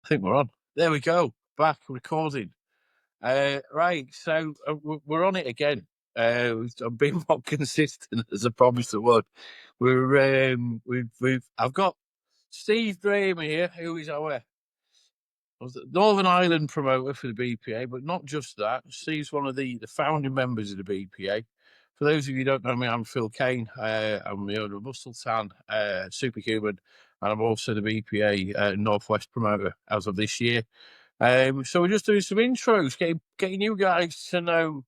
think we're on. There we go. Back recording. Right, so we're on it again. I'm being more consistent as I promised I would. I've got Steve Graham here, who is our Northern Ireland promoter for the BPA, but not just that. Steve's one of the founding members of the BPA. For those of you who don't know me, I'm Phil Kane. I'm the owner of Muscle Tan, Superhuman, and I'm also the BPA Northwest promoter as of this year. So we're just doing some intros, getting you guys to know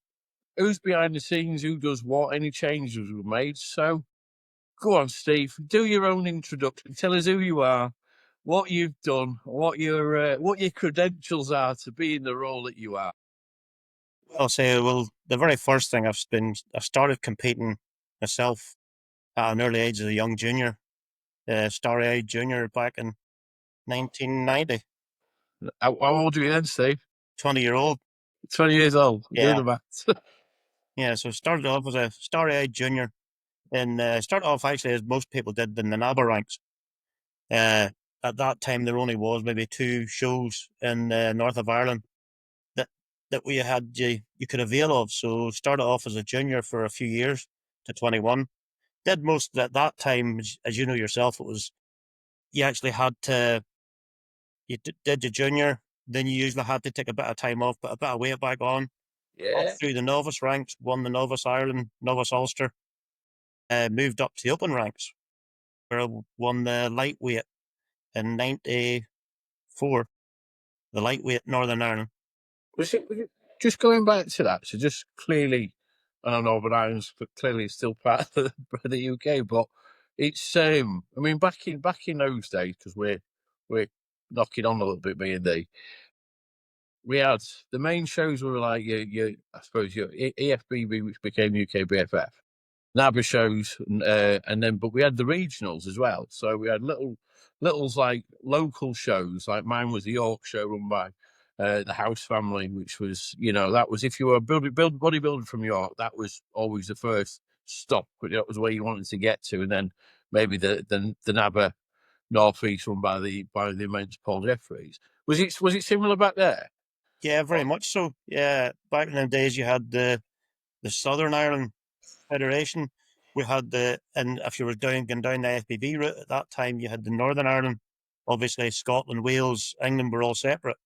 who's behind the scenes, who does what, any changes we've made. So go on, Steve, do your own introduction. Tell us who you are, what you've done, what your credentials are to be in the role that you are. I'll say, the very first thing I started competing myself at an early age as a young junior, starry-eyed junior back in 1990. How old are you then, Steve? 20-year-old. 20 years old. Do Yeah. the maths. Yeah, so started off as a starry-eyed junior, and started off actually as most people did in the NABA ranks. At that time, there only was maybe 2 shows in north of Ireland that we had you could avail of. So started off as a junior for a few years to 21. Did most at that time, as you know yourself, it was you actually had to did your junior, then you usually had to take a bit of time off, put a bit of weight back on, up through the novice ranks, won the novice Ireland, novice Ulster, moved up to the open ranks, where I won the lightweight in '94, the lightweight Northern Ireland. Was it just going back to that? So just clearly, I don't know, Northern Ireland's clearly still part of the UK, but it's I mean, back in those days, because we're knocking on a little bit, me and Dee. We had the main shows were like your I suppose your EFBB, which became UK BFF, NABA shows, and then but we had the regionals as well. So we had littles like local shows. Like mine was the York show run by the House family, which was that was if you were a bodybuilder from York, that was always the first stop. But that was where you wanted to get to, and then maybe the NABA Northeast run by the immense Paul Jeffries. Was it similar back there? Yeah, very much so. Yeah, back in the days, you had the Southern Ireland Federation. We had and if you were going down the FBB route at that time, you had the Northern Ireland. Obviously, Scotland, Wales, England were all separate.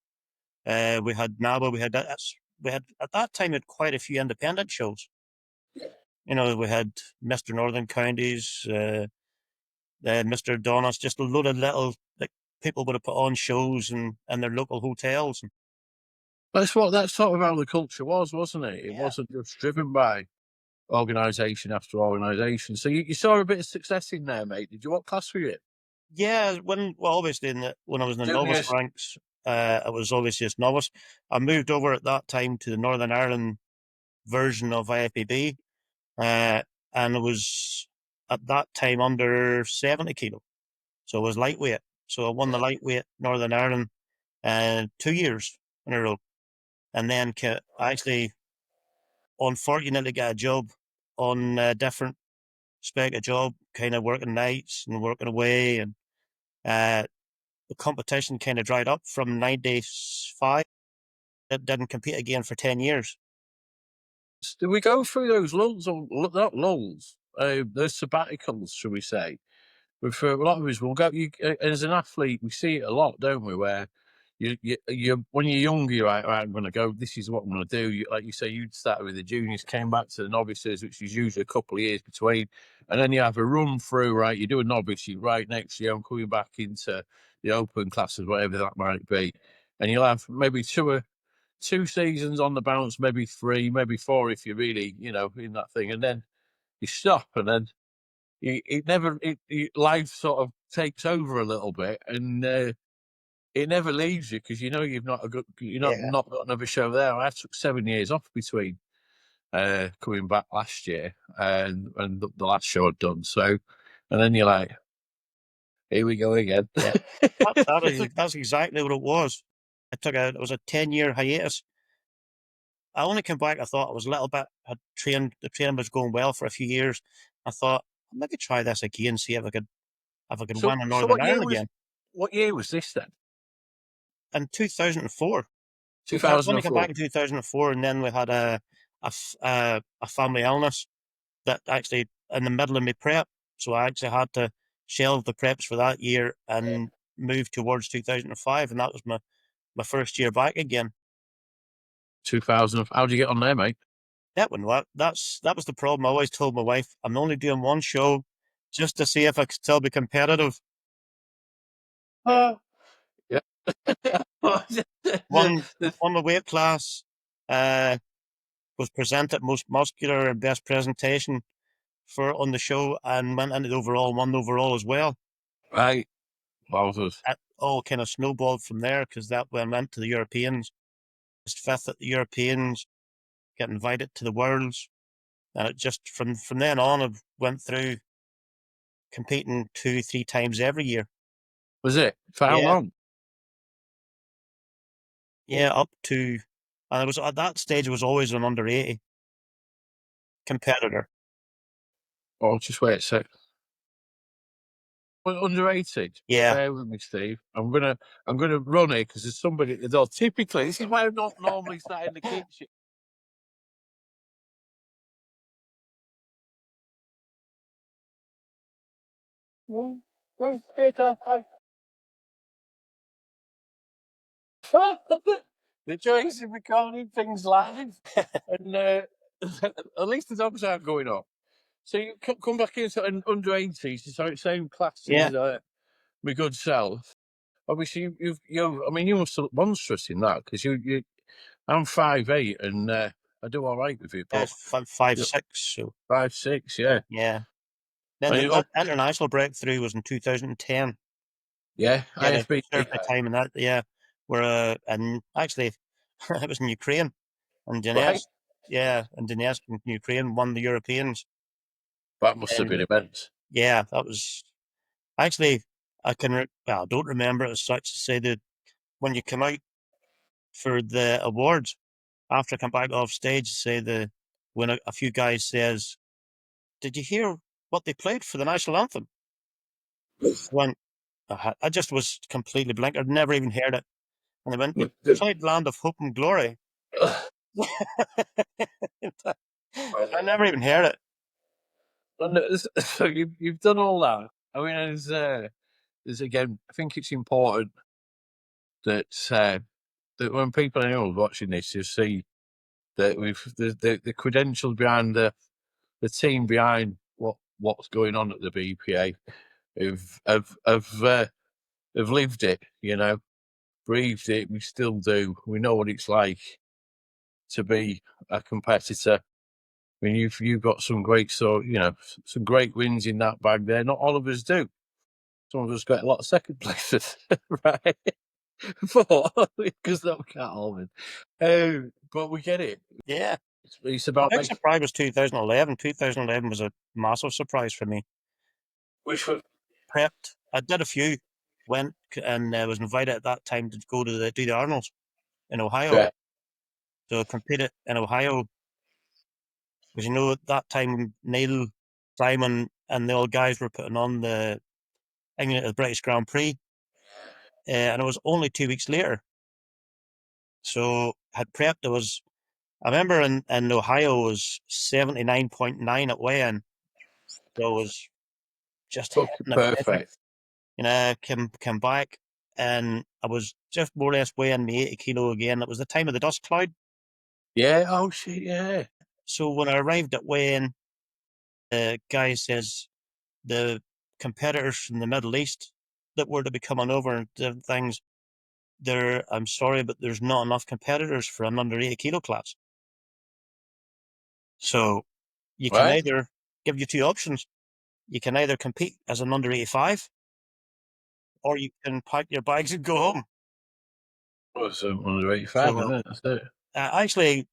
We had NABA. We had at that time had quite a few independent shows. We had Mr. Northern Counties, Mr. Donis, just a load of little like people would have put on shows in their local hotels. That's sort of how the culture was, wasn't it? It wasn't just driven by organisation after organisation. So you saw a bit of success in there, mate. Did you? What class were you in? Yeah, obviously when I was in the novice ranks, I was obviously just novice. I moved over at that time to the Northern Ireland version of IFBB, and it was at that time under 70 kilo, so it was lightweight. So I won the lightweight Northern Ireland 2 years in a row, and then I actually unfortunately got a job on a different spec of job, kind of working nights and working away, and the competition kind of dried up from 95. It didn't compete again for 10 years. Did we go through those lulls, or not lulls, those sabbaticals, shall we say? But for a lot of us, we'll go. As an athlete, we see it a lot, don't we? Where you when you're younger, you're like, right, I'm going to go. This is what I'm going to do. Like you say, you'd started with the juniors, came back to the novices, which is usually a couple of years between, and then you have a run through. Right, you do a novice, you right next year, I'm coming back into the open classes, whatever that might be, and you'll have maybe two seasons on the bounce, maybe 3, maybe 4 if you're really in that thing, and then you stop, and then life sort of takes over a little bit, and it never leaves you because you've not got another show there. I took 7 years off between coming back last year and the last show I'd done. So, and then you're like, here we go again. Yeah, that's exactly what it was. It was a 10-year hiatus. I only came back. I thought I was a little bit. The training was going well for a few years. I thought I'll maybe try this again, see if I could So, win in so Northern Ireland again. what year was this then? in 2004. When I came 2004. back in 2004, and then we had a family illness that actually in the middle of my prep, so I actually had to shelve the preps for that year and move towards 2005, and that was my first year back again. 2000. How do you get on there, mate? That was the problem. I always told my wife I'm only doing one show just to see if I could still be competitive. Yeah. Won the weight class, was presented most muscular and best presentation for on the show, and went into the overall, won the overall as well. Right. Wowzers. It all kind of snowballed from there because that went to the Europeans, just fifth at the Europeans, get invited to the Worlds, and it just from then on I went through competing 2-3 times every year. Was it? For how Yeah, long? yeah, up to, and I was at that stage I was always an under 80 competitor. Oh, just wait a sec. Well, under 80. Yeah, Bear with me, Steve. I'm gonna run it because there's somebody at the door. Typically, this is why I'm not normally sat in the kitchen. The choice of recording things live, and at least the dogs aren't going off. So you come back into an under 80s, so same class yeah. as my good self. Obviously, I mean, you must look monstrous in that because I'm 5'8" and I do all right with it, but It's 5, you know, 6. So 5'6", yeah. yeah. Then I the mean, international breakthrough was in 2010. yeah, Get a IFBB, certain time in that. Yeah, where and actually it was in Ukraine, and right? Donetsk. Yeah, and Donetsk in Ukraine won the Europeans. That must have And been immense. yeah, that was actually well, I don't remember it as such to say that when you come out for the awards after I come back off stage, say when a few guys says, "Did you hear what they played for the national anthem?" When I just was completely blank. I'd never even heard it. And they went, "They played Land of Hope and Glory." I never even heard it. So you've done all that. I mean, there's again, I think it's important that that when people are watching this, you see that we've the credentials behind the team behind what's going on at the BPA have lived it, breathed it. We still do. We know what it's like to be a competitor. I mean, you've got some great some great wins in that bag there. Not all of us do. Some of us got a lot of second places, right? But because that we can't all win. But we get it. Yeah. It's The about big like surprise was 2011. 2011 was a massive surprise for me. which one? Prepped. I did a few, went and was invited at that time to go to do the Arnold's in Ohio. Yeah. So I competed in Ohio because at that time Neil, Simon, and the old guys were putting on the England the British Grand Prix, and it was only 2 weeks later. So I had prepped. I remember in Ohio it was 79.9 at weigh-in, so it was just Fucking hitting it perfect. perfect. Came back, and I was just more or less weighing me 80 kilo again. It was the time of the dust cloud. Yeah. Oh shit. Yeah. So when I arrived at weigh-in, the guy says the competitors from the Middle East that were to be coming over and different things, I'm sorry, but there's not enough competitors for an under 80 kilo class. So you can Right. either give you two options. You can either compete as an under 85, or you can pack your bags and go home. Well, it's under 85, So isn't it? That's it. actually,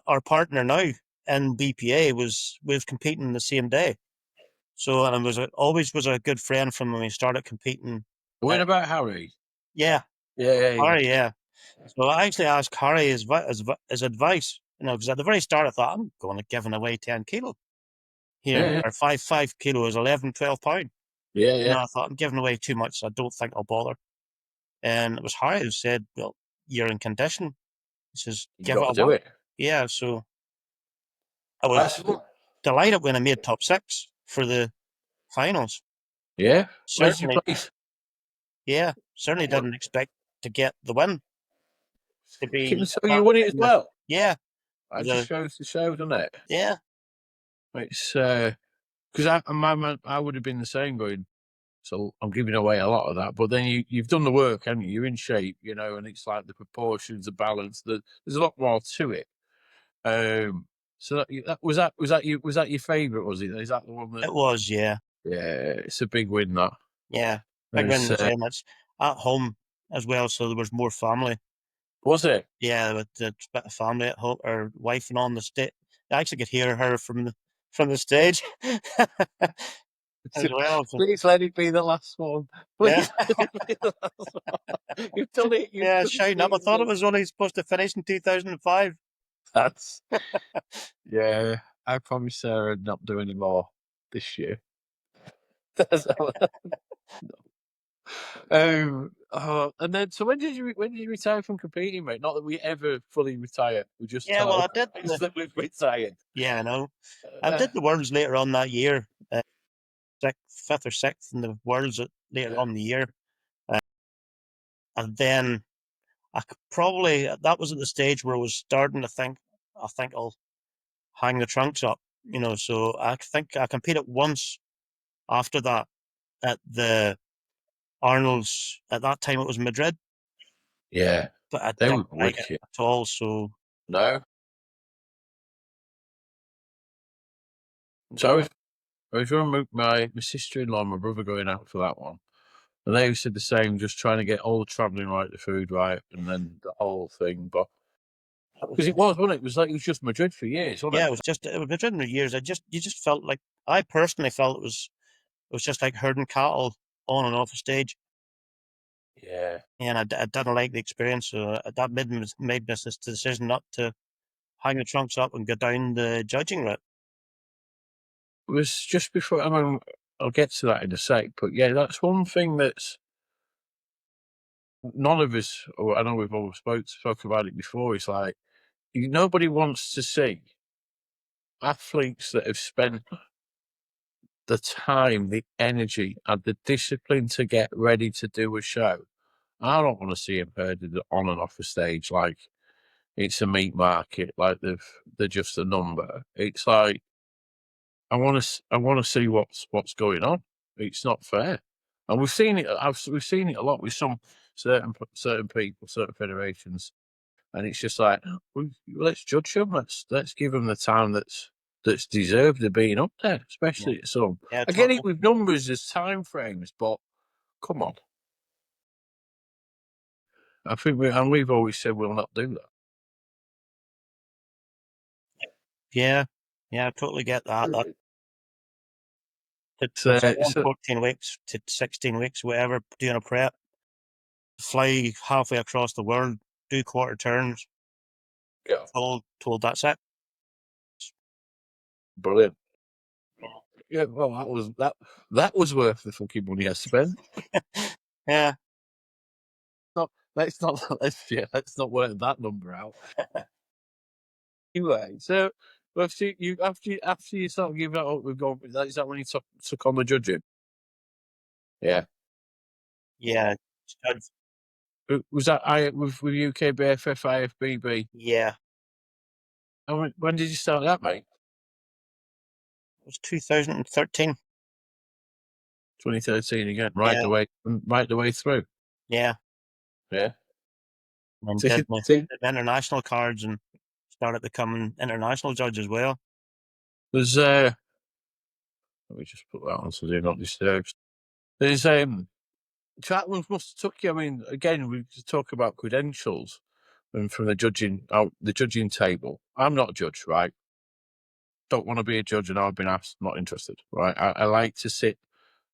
our partner now in BPA was competing the same day. So and always was a good friend from when we started competing. What about Harry? Yeah, Yeah, yeah, yeah. Harry. Yeah. So I actually asked Harry his advice. Because at the very start I thought I'm going to giving away 10 kilo here, Yeah, or 5 kilo is 11, 12 pound. yeah, yeah. I thought I'm giving away too much, so I don't think I'll bother. and it was Harry who said, "Well, you're in condition." He says, You "Give it got a to do whirl." it. Yeah, so I was That's delighted when I made top six for the finals. yeah. Where's your Certainly, place? yeah, certainly What? didn't expect to get the win. To be So you back won it as in the well. yeah, That it just was goes to show, doesn't it? yeah, It's because I would have been the same going. So I'm giving away a lot of that, but then you've done the work, haven't you? You're in shape, and it's like the proportions, the balance. There's a lot more to it. So that your favourite? Was it? Is that the one that? it was Yeah, it's a big win. That yeah. Big win it's, in the same. It's at home as well, so there was more family. was it? Yeah, with the bit of family at home, or wife and on the stage. I actually could hear her from the stage as well. So, Please let it be the last one. yeah, Please let it be the last one. You've done it. You've yeah, done shouting up. I thought it it. was only supposed to finish in 2005. That's yeah. I promised Sarah I'd not do any more this year. That's and then so when did you retire from competing, mate? Not that we ever fully retire. We just Yeah, well, tell I did. friends that we've retired. Yeah, I know. I Uh, did the Worlds later on that year, fifth or sixth in the Worlds later on in the year, uh, and then I could probably that was at the stage where I was starting to think, I think I'll hang the trunks up, So I think I competed once after that at the Arnold's. At that time, it was Madrid, yeah, but I they didn't were like it wicked. at all. So No, so I was remember my sister-in-law and my brother going out for that one, and they said the same, just trying to get all the travelling right, the food right, and then the whole thing. But it was, because it was just Madrid for years, wasn't yeah, it? it was Madrid in the years. You just felt like I personally felt it was just like herding cattle on and off the stage. Yeah. And I didn't like the experience, so that made this decision not to hang the trunks up and go down the judging route. It was just before. I mean, I'll get to that in a sec, but yeah, that's one thing that's none of us. Or I know we've all spoken about it before. It's like nobody wants to see athletes that have spent the time, the energy, and the discipline to get ready to do a show. I don't want to see them herded on and off the stage like it's a meat market, like they're just a number. It's like I want to see what's going on. It's not fair, and we've seen it. We've seen it a lot with some certain people, certain federations, and it's just like let's judge them. Let's give them the time that's deserved of being up there, Yeah, especially at some. yeah, I get it totally. with numbers as time frames, but come on. I think we've always said we'll not do that. Yeah, yeah, I totally get that. That to So, stay on so 14 weeks to 16 weeks, whatever, doing a prep, fly halfway across the world, do quarter turns, yeah, told that's it. brilliant. Yeah, well, that was worth the fucking money I spent. Yeah, Not let's not let's not work that number out. Anyway, so after you sort of give that up, we've gone. Is that when you took on the judging? Yeah. yeah, Was that I with UK BFF IFBB? yeah. And when did you start that, mate? It was 2013. 2013 again, Yeah, right the way through. yeah. Yeah. And So, see, did my international cards and started becoming international judge as well. there's let me just put that on so they're not disturbed. There's Chatwin must have took you. I mean, again, we talk about credentials and from the judging table. I'm not a judge, right? Don't want to be a judge, and I've been asked. Not interested, right? I like to sit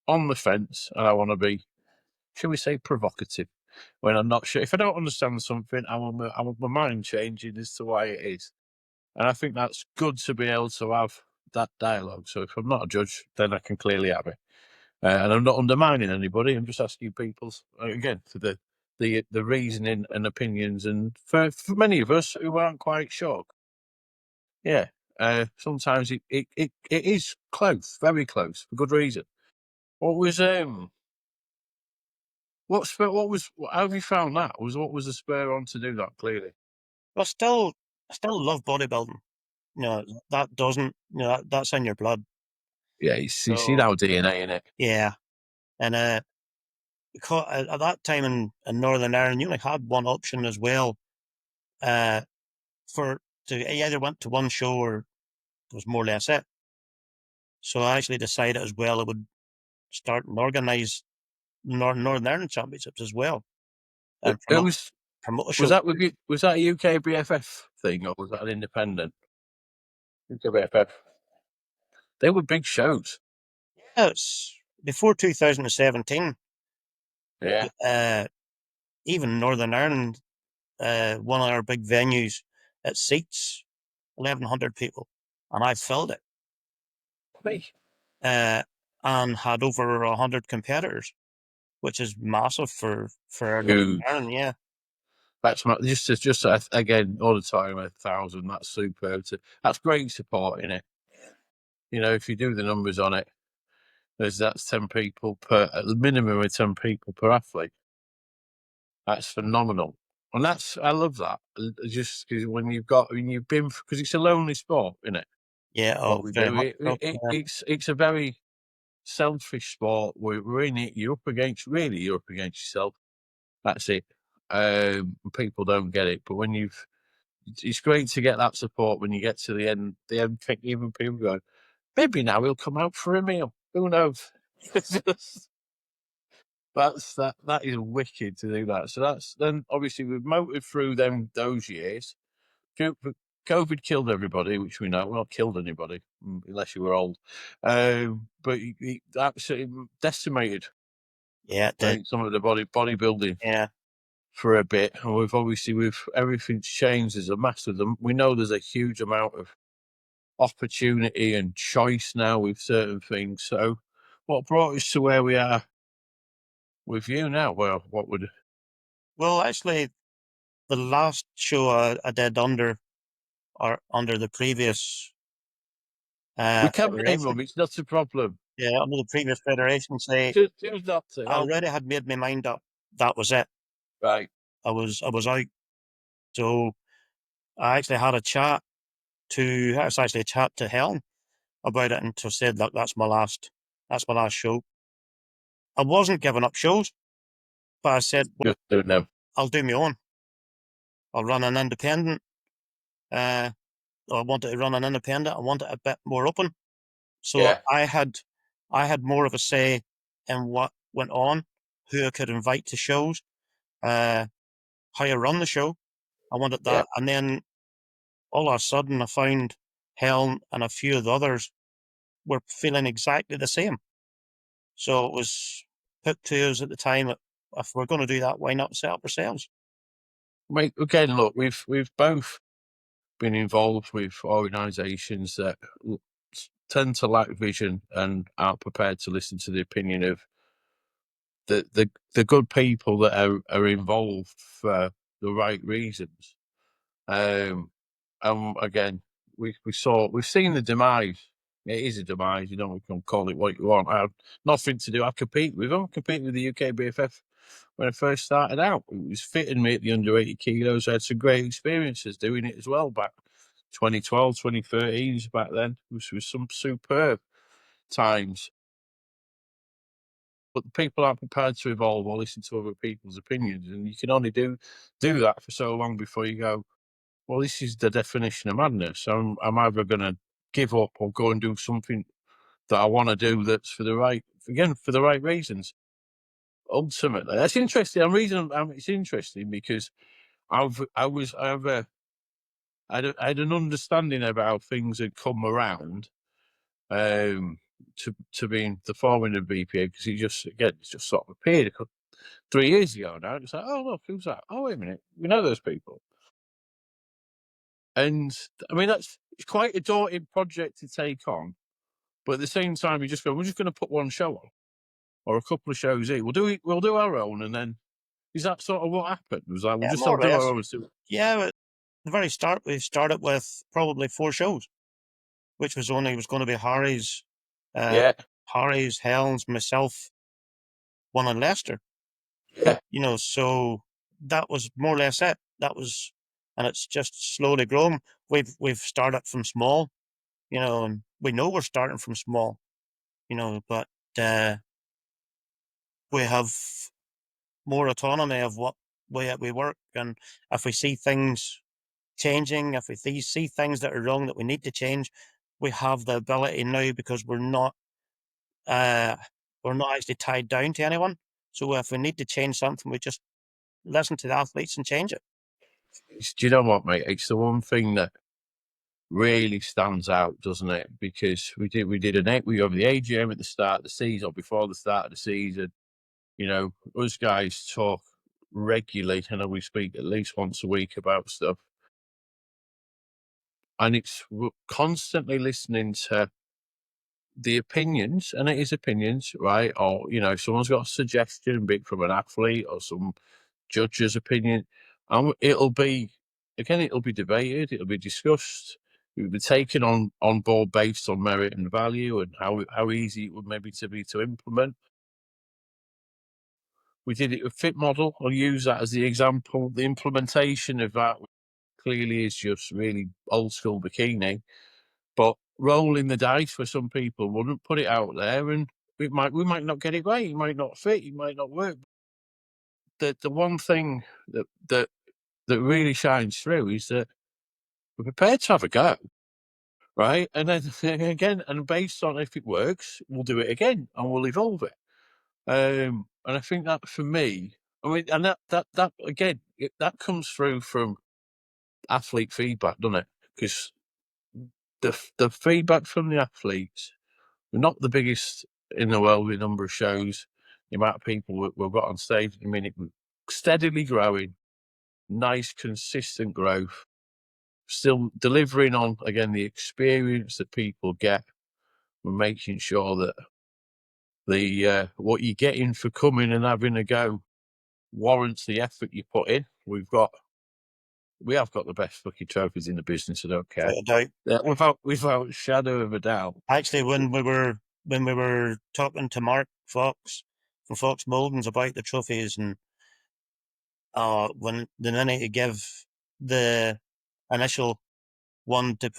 on the fence, and I want to be, shall we say, provocative when I'm not sure. If I don't understand something, I want my mind changing as to why it is, and I think that's good to be able to have that dialogue. So if I'm not a judge, then I can clearly have it. And I'm not undermining anybody. I'm just asking people's again to the the reasoning and opinions, and for many of us who aren't quite sure, yeah, sometimes it is close, very close, for good reason. What was what was how have you found that? What was the spur on to do that? Clearly, Well, I still love bodybuilding. You know, that doesn't, you know, that's in your blood. yeah, you see So now DNA in it. yeah, and because at that time in Northern Ireland, you only had one option as well. Uh, for to you either went to one show or it was more or less it. So I actually decided as well I would start and organise Northern Ireland Championships as well and It promote a was show. that with you? Was that a UK BFF thing, or was that an independent UK BFF? They were big shows. Yeah, it's before 2017. Yeah, Uh, even Northern Ireland, one of our big venues, it seats 1,100 people, and I filled it, me. uh, and had over 100 competitors, which is massive for Northern Huge. Ireland. Yeah, That's my, just again all the time 1,000. That's superb. That's great support in it. You know, if you do the numbers on it, that's 10 people per at the minimum of 10 people per athlete. That's phenomenal, and I love that. Just because when you've been because it's a lonely sport, isn't it? yeah, What oh, we very do, much so. Yeah, it's a very selfish sport. We're in it. You're up against yourself. That's it. People don't get it, but it's great to get that support when you get to the end. The end thing, even people go, maybe now he'll come out for a meal. Who knows? That is wicked to do that. So that's then obviously we've motored through those years. COVID killed everybody, which we know. Well, not killed anybody unless you were old, but it absolutely decimated yeah, it did. some of the bodybuilding Yeah, for a bit. And we've everything's changed. There's a massive. We know there's a huge amount of opportunity and choice now with certain things. So, what brought us to where we are with you now? Well, what would well, actually, the last show I did under the previous we can name federation. them? It's not a problem. Yeah, under the previous federation, say Choose not to I help. already had made my mind up. That was it. Right. I was out. So I actually had a chat it's actually a chat to Helen about it, and to said, look, that's my last show. I wasn't giving up shows, but I said, well, Just doing them. I'll do my own. I'll run an independent. Uh, I wanted to run an independent. I wanted it a bit more open. So Yeah. I had more of a say in what went on, who I could invite to shows, how I run the show. I wanted Yeah. that. And then all of a sudden I found Helen and a few of the others were feeling exactly the same. So it was put to us at the time that if we're going to do that, why not set up ourselves? Mate, again, look, we've both been involved with organisations that tend to lack vision and aren't prepared to listen to the opinion of the good people that are involved for the right reasons. Um, and again, we've seen the demise. It is a demise. You don't can call it what you want. I have nothing to do. I compete with them. I compete with the UK BFF when I first started out. It was fitting me at the under 80 kilos. I had some great experiences doing it as well back 2012, 2013 back then, which was some superb times. But the people aren't prepared to evolve or listen to other people's opinions, and you can only do that for so long before you go, well, this is the definition of madness. I'm either going to give up or go and do something that I want to do that's for the right reasons. Ultimately, that's interesting. It's interesting because I had an understanding of how things had come around to being the foreman of BPA because it's just sort of appeared 3 years ago now. It's like, oh look, who's that? Oh wait a minute, we know those people. And I mean, it's quite a daunting project to take on. But at the same time, you just go, we're just going to put one show on or a couple of shows here. We'll do our own, and then Is that sort of what happened? Was like, we'll Yeah, just more have or do what I less. always do. Yeah, at the very start, we started with probably 4 shows, which was gonna be uh, Yeah, Harry's, Helen's, myself, one in Leicester. yeah. So that was more or less it. And it's just slowly grown. We've started from small, and we know we're starting from small, but uh, we have more autonomy of what way we work, and if we see things changing, if we see things that are wrong that we need to change, we have the ability now because uh, we're not actually tied down to anyone. So if we need to change something, we just listen to the athletes and change it. Do you know what, mate? It's the one thing that really stands out, doesn't it? Because we have the AGM at the start of the season or before the start of the season. Us guys talk regularly. I know we speak at least once a week about stuff, and we're constantly listening to the opinions, and it is opinions, right? Or if someone's got a suggestion, be it from an athlete or some judge's opinion, and it'll be debated, it'll be discussed, it will be taken on board based on merit and value, and how easy it would maybe to be to implement. We did it with Fit Model. I'll use that as the example. The implementation of that clearly is just really old school bikini, but rolling the dice for some people wouldn't put it out there, and we might not get it right. It might not fit. It might not work. The one thing that really shines through is that we're prepared to have a go, right? And then again, and based on if it works, we'll do it again and we'll evolve it. And I think that for me, I mean, and that again, that comes through from athlete feedback, doesn't it? Because the feedback from the athletes, we're not the biggest in the world with number of shows. The amount of people we've got on stage at the minute, we're steadily growing, nice, consistent growth, still delivering on again the experience that people get. We're making sure that the what you're getting for coming and having a go warrants the effort you put in. We have got the best fucking trophies in the business. I don't care. Without a doubt. Yeah, without a shadow of a doubt. Actually, when we were talking to Mark Fox from Fox Moldings about the trophies, and when the minute to give the initial one to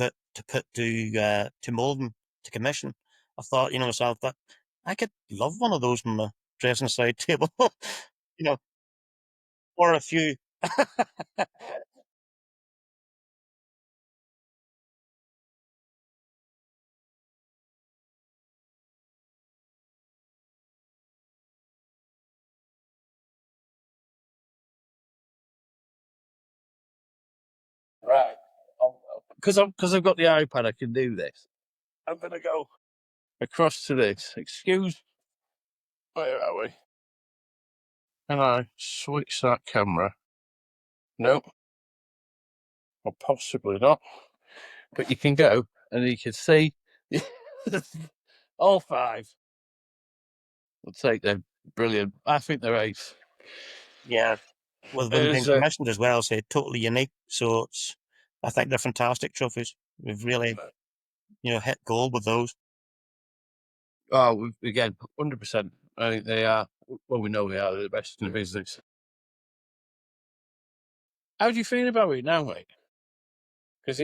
Molden to commission, I thought, myself, that I could love one of those on the dressing side table, you know, or a few. Right. Because I've got the iPad, I can do this. I'm gonna go across to this. Excuse. Where are we? Can I switch that camera? No, or possibly not. But you can go, and you can see all five. I'll take them. Brilliant. I think they're ace. Yeah, with them being Is commissioned as well, say totally unique. So I think they're fantastic trophies. We've really, hit gold with those. again 100%. I think they are. Well, we know they are the best in the business. How do you feel about it now, mate? Because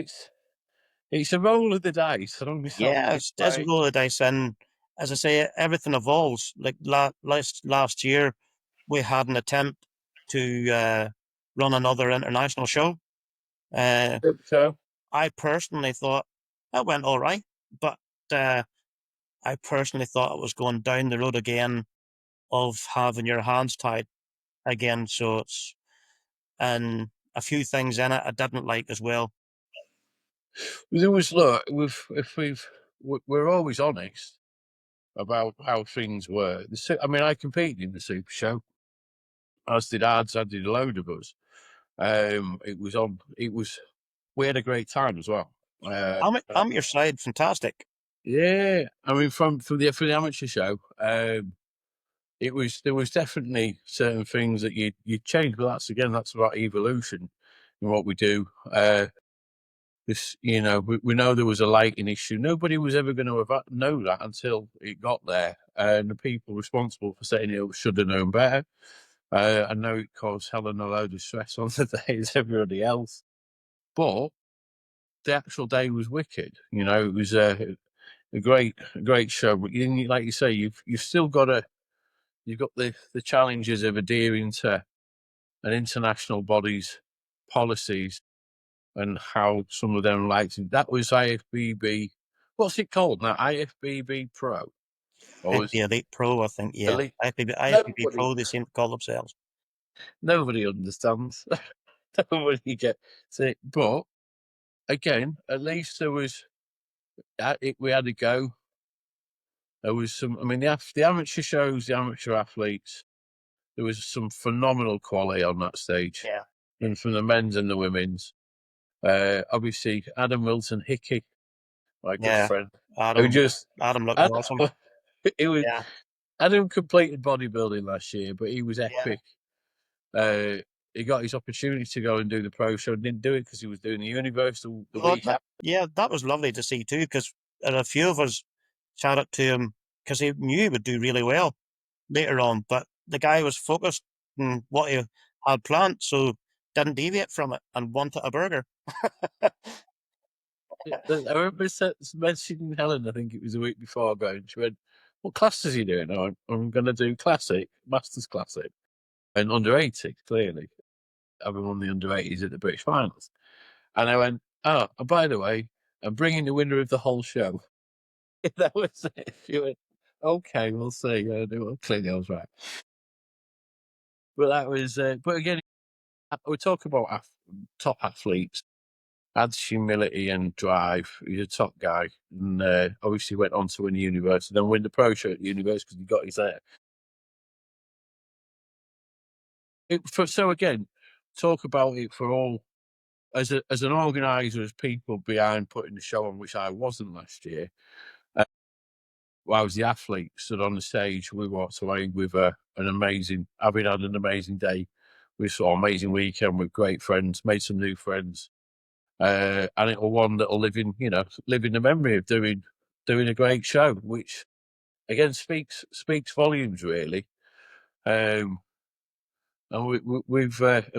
it's a roll of the dice. I don't understand. Yeah, It's it's a like roll of the dice, and as I say, everything evolves. Like last year, we had an attempt to run another international show. Uh, so. I personally thought that went all right, but uh, I personally thought it was going down the road again of having your hands tied again. And a few things in it I didn't like as well. There was look. We're always honest about how things were. I mean, I competed in the Super Show, as did Ads. I did a load of us. It was on. It was. We had a great time as well. I'm your side, fantastic. Yeah, I mean, from the amateur show. there was definitely certain things that you change, but that's about evolution and what we do. This, you know, we know there was a lighting issue. Nobody was ever going to know that until it got there, and the people responsible for setting it up should have known better. I know it caused Helen a load of stress on the day as everybody else, but the actual day was wicked. You know, it was a great show. But like you say, you've still got you've got the challenges of adhering to an international body's policies and how some of them liked it. That was IFBB. What's it called now? IFBB Pro, or was IFBB Elite Pro, I think. Yeah, Elite? IFBB Nobody, Pro. They seem to call themselves. nobody understands. Nobody gets it. But again, at least there was. We had a go. There was some. I mean, the amateur shows, the amateur athletes. There was some phenomenal quality on that stage, Yeah, and from the men's and the women's. Obviously, Adam Wilson Hickey, my good yeah. friend, who Adam, just Adam looked Adam, awesome. it was Yeah, Adam completed bodybuilding last year, but he was yeah. epic. Uh, he got his opportunity to go and do the pro show, and didn't do it because he was doing the Universal the Well, week after. yeah, that was lovely to see too, because a few of us chatted to him because he knew he would do really well later on, but the guy was focused on what he had planned, so didn't deviate from it and wanted a burger. I remember mentioning Helen. I think it was a week before going. She went, "What class is he doing?" I'm going to do classic, masters classic, and under 80. Clearly, having won the under 80s at the British finals. And I went, "Oh, and by the way, I'm bringing the winner of the whole show." That was it. She went, "Okay, we'll see." Well, clearly, I was right. But that was. But again, we talk about top athletes. Adds humility and drive. He's a top guy, and obviously went on to win the university, then win the pro show at the university because he got his there. So again, talk about it for all as an organizer, as people behind putting the show on, which I wasn't last year. I was the athlete, stood on the stage. We walked away with an amazing, having had an amazing day. We saw an amazing weekend with great friends, made some new friends, and it'll one that'll live in the memory of doing a great show, which again speaks volumes really. Um, and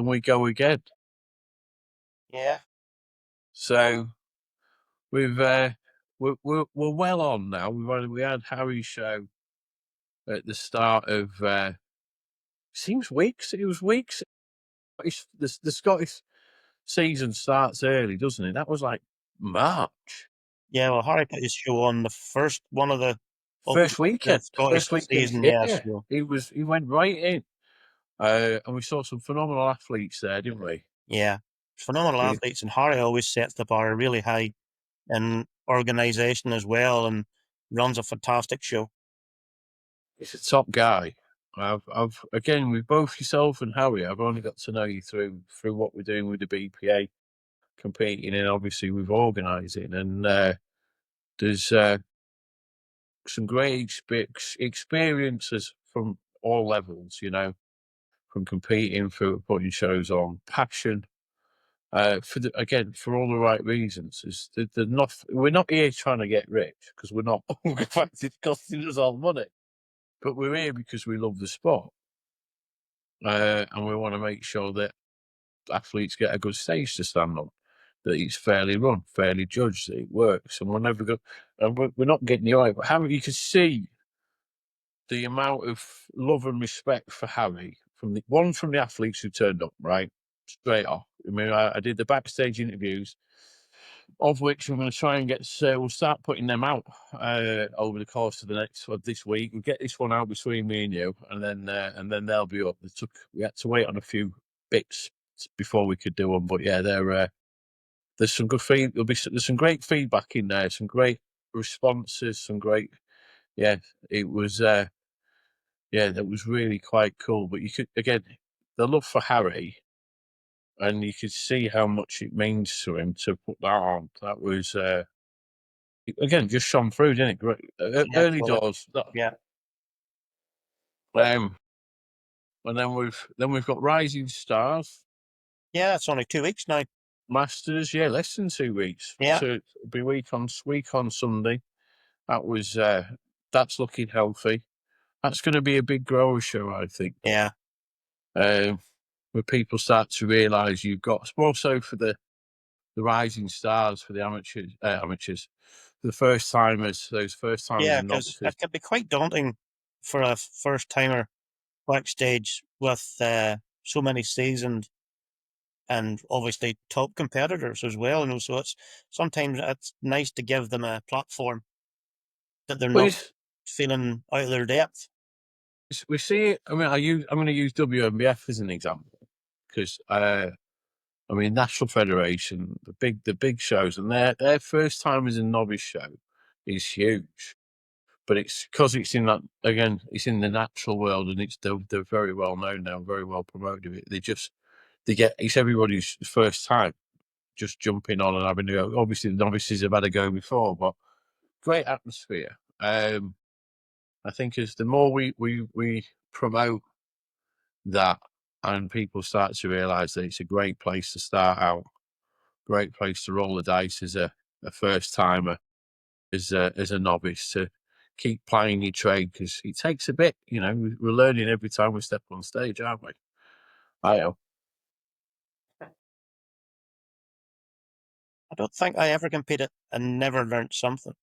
we go again. Yeah, So we've we're well on now. We had Harry's show at the start of seems weeks. It was weeks. The Scottish season starts early, doesn't it? That was like March. yeah. Well, Harry put his show on the first one of the open the Scottish First weekend, season. Yeah, yeah. so He went right in, and we saw some phenomenal athletes there, didn't we? yeah, phenomenal He- athletes, and Harry always sets the bar really high in organisation as well, and runs a fantastic show. He's a top guy. I've again with both yourself and Harry. I've only got to know you through what we're doing with the BPA, competing and obviously with organising, and there's some great experiences from all levels. You know, from competing through putting shows on, passion. For all the right reasons. They're not. We're not here trying to get rich because we're not. In fact, it's costing us all money. But we're here because we love the sport, and we want to make sure that athletes get a good stage to stand on, that it's fairly run, fairly judged, that it works, and we're never going. And we're not getting you right. But Harry, you can see the amount of love and respect for Harry from the athletes who turned up, right, straight off. I mean, I did the backstage interviews, of which I'm going to try and get. We'll start putting them out over the course of this week. We'll get this one out between me and you, and then they'll be up. We had to wait on a few bits before we could do them, but yeah, there's some good feed. There's some great feedback in there, some great responses, some great. Yeah, it was. That was really quite cool. But you could again, the love for Harry, and you could see how much it means to him to put that on. That was. Again, just shone through, didn't it? Great. Yeah, Early fully. doors. Yeah, And then we've got Rising Stars, Yeah, it's only 2 weeks now. Masters. Yeah, less than 2 weeks. Yeah. So it'll be week on Sunday. That's looking healthy. That's going to be a big grower show, I think. Yeah. Where people start to realise you've got more so for the rising stars, for the amateurs, the first timers, those first timers Yeah, and because it novices. can be quite daunting for a first timer backstage with so many seasoned and obviously top competitors as well. So sometimes it's nice to give them a platform that they're But not feeling out of their depth. we see it. I mean, I'm going to use WMBF as an example because I mean, National Federation, the big shows, and their first timers and novice show is huge. But it's because it's in that again, it's in the natural world, and they're very well known now, very well promoted. They get it's everybody's first time just jumping on and having to go. Obviously, the novices have had a go before, but great atmosphere. I think as the more we promote that, and people start to realise that it's a great place to start out, great place to roll the dice as a first timer, as a novice to keep playing your trade because it takes a bit. We're learning every time we step on stage, aren't we? I know. I don't think I ever competed and never learnt something.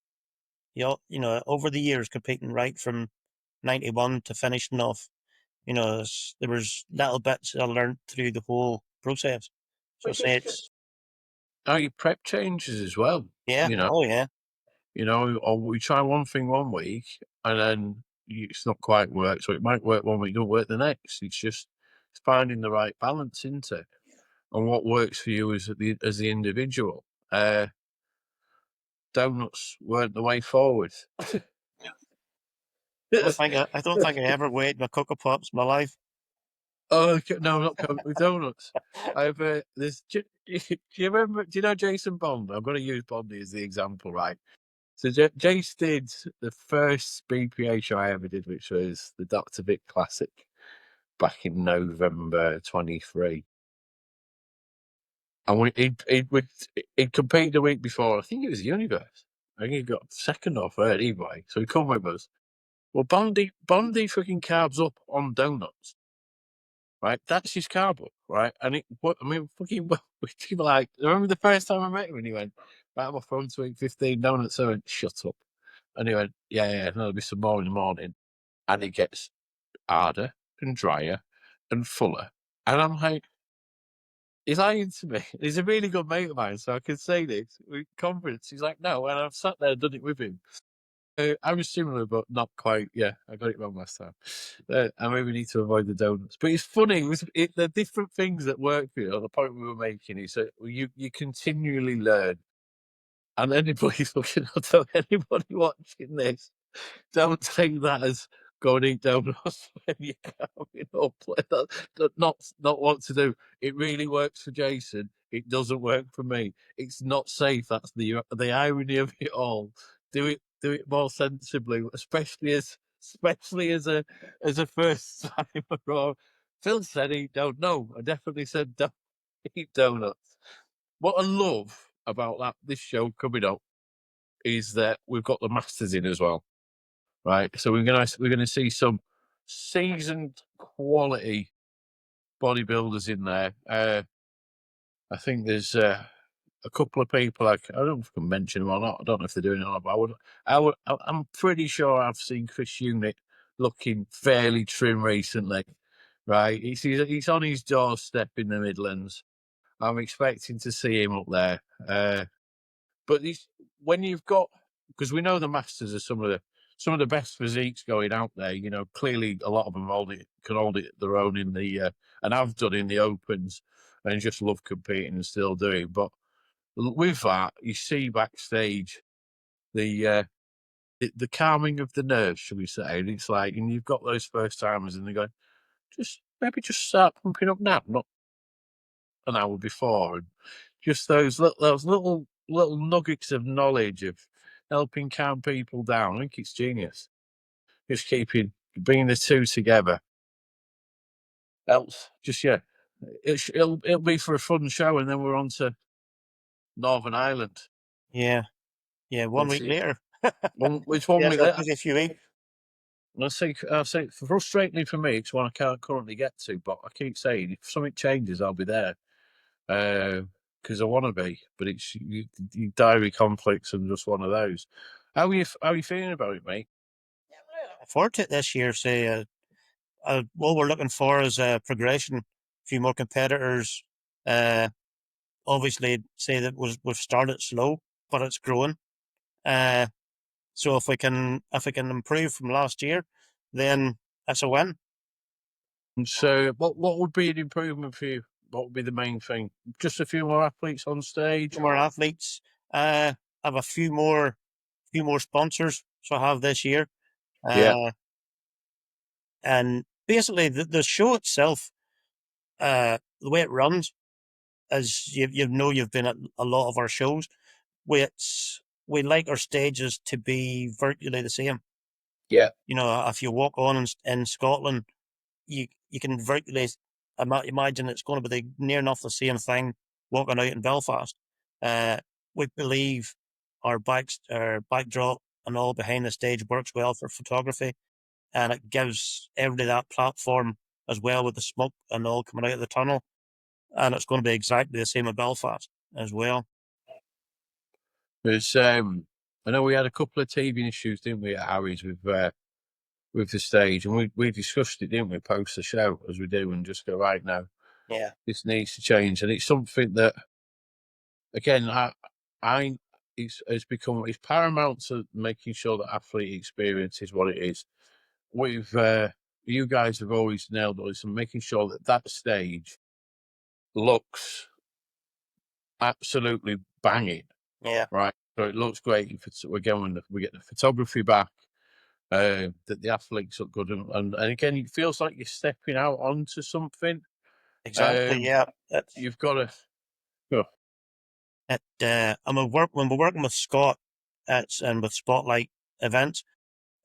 Over the years competing right from 91 to finishing off, there was little bits I learned through the whole process. So say it's, How your prep changes as well. yeah, You know, oh yeah, or we try one thing one week and then it's not quite work. So it might work one week, don't work the next. It's finding the right balance into it and what works for you as the individual. Donuts weren't the way forward. I don't think I ever weighed my Cocoa Pops in my life. Oh, okay, no, I'm not coming with donuts. I've there's. Do you remember? Do you know Jason Bond? I'm going to use Bondy as the example, right? So Jace did the first BPA show I ever did, which was the Dr. Vic Classic back in November 23. And he'd competed the week before. I think it was Universe. I think he got second or third anyway. So he come with us. Well, Bondy fucking carbs up on donuts. Right, that's his car book, right? And fucking, we were like, remember the first time I met him and he went, right, I'm off home to eat 15 donuts. I went, shut up. And he went, yeah, no, there'll be some more in the morning. And it gets harder and drier and fuller. And I'm like, he's lying to me. He's a really good mate of mine, so I can say this with confidence. He's like, no, and I've sat there and done it with him. I was similar, but not quite. Yeah, I got it wrong last time. I maybe need to avoid the donuts. But it's funny. The different things that work for you. The point we were making is that you continually learn. And anybody's looking, I'll tell anybody watching this, don't take that as go and eat donuts when you're coming up. Not what to do. It really works for Jason. It doesn't work for me. It's not safe. That's the irony of it all. Do it more sensibly, especially as a first timer. Or Phil said he don't know. I definitely said don't eat donuts. What I love about this show coming up is that we've got the masters in as well, right? So we're gonna see some seasoned quality bodybuilders in there. I think there's a couple of people I don't know if I can mention them or not. I don't know if they're doing it or not, but I'm pretty sure I've seen Chris Unit looking fairly trim recently, right? He's on his doorstep in the Midlands. I'm expecting to see him up there. But when you've got, because we know the Masters are some of the best physiques going out there. Clearly a lot of them can hold it their own in the and I've done in the Opens, and just love competing and still doing. But with that, you see backstage the the calming of the nerves, shall we say? And it's like, and you've got those first timers, and they're going, just start pumping up now, not an hour before, and just those little nuggets of knowledge of helping calm people down. I think it's genius. Just bringing the two together helps. Just yeah, it'll be for a fun show, and then we're on to Northern Ireland. Yeah, yeah. 1 week It's later. it's 1 week Yes, a later. busy few weeks. I say, frustratingly for me, it's one I can't currently get to, but I keep saying if something changes, I'll be there because I want to be. But it's you diary conflicts and just one of those. How are you feeling about it, mate? Forward to it this year. Say, what we're looking for is progression. A few more competitors. Uh, Obviously, say that we've started slow, but it's growing. Uh, so if we can improve from last year, then that's a win. And so, what would be an improvement for you? What would be the main thing? Just a few more athletes on stage. More athletes. I have a few more sponsors. So I have this year. Yeah, Uh, and basically the show itself, the way it runs, as you've been at a lot of our shows. We like our stages to be virtually the same. yeah. If you walk on in Scotland, you can virtually imagine it's going to be near enough the same thing walking out in Belfast. Uh, we believe our backdrop and all behind the stage works well for photography, and it gives everybody that platform as well with the smoke and all coming out of the tunnel. And it's going to be exactly the same at Belfast as well. There's I know we had a couple of teething issues, didn't we, at Harry's with the stage, and we discussed it, didn't we, post the show as we do, and just go right now. Yeah, This needs to change, and it's something that again I it's paramount to making sure that athlete experience is what it is. We've you guys have always nailed this and making sure that that stage looks absolutely banging, yeah, right? So it looks great. Again, when we get the photography back, that the athletes look good, and again, it feels like you're stepping out onto something. exactly. Um, Yeah, it's you've got to. Oh, when we're working with Scott, and with Spotlight events.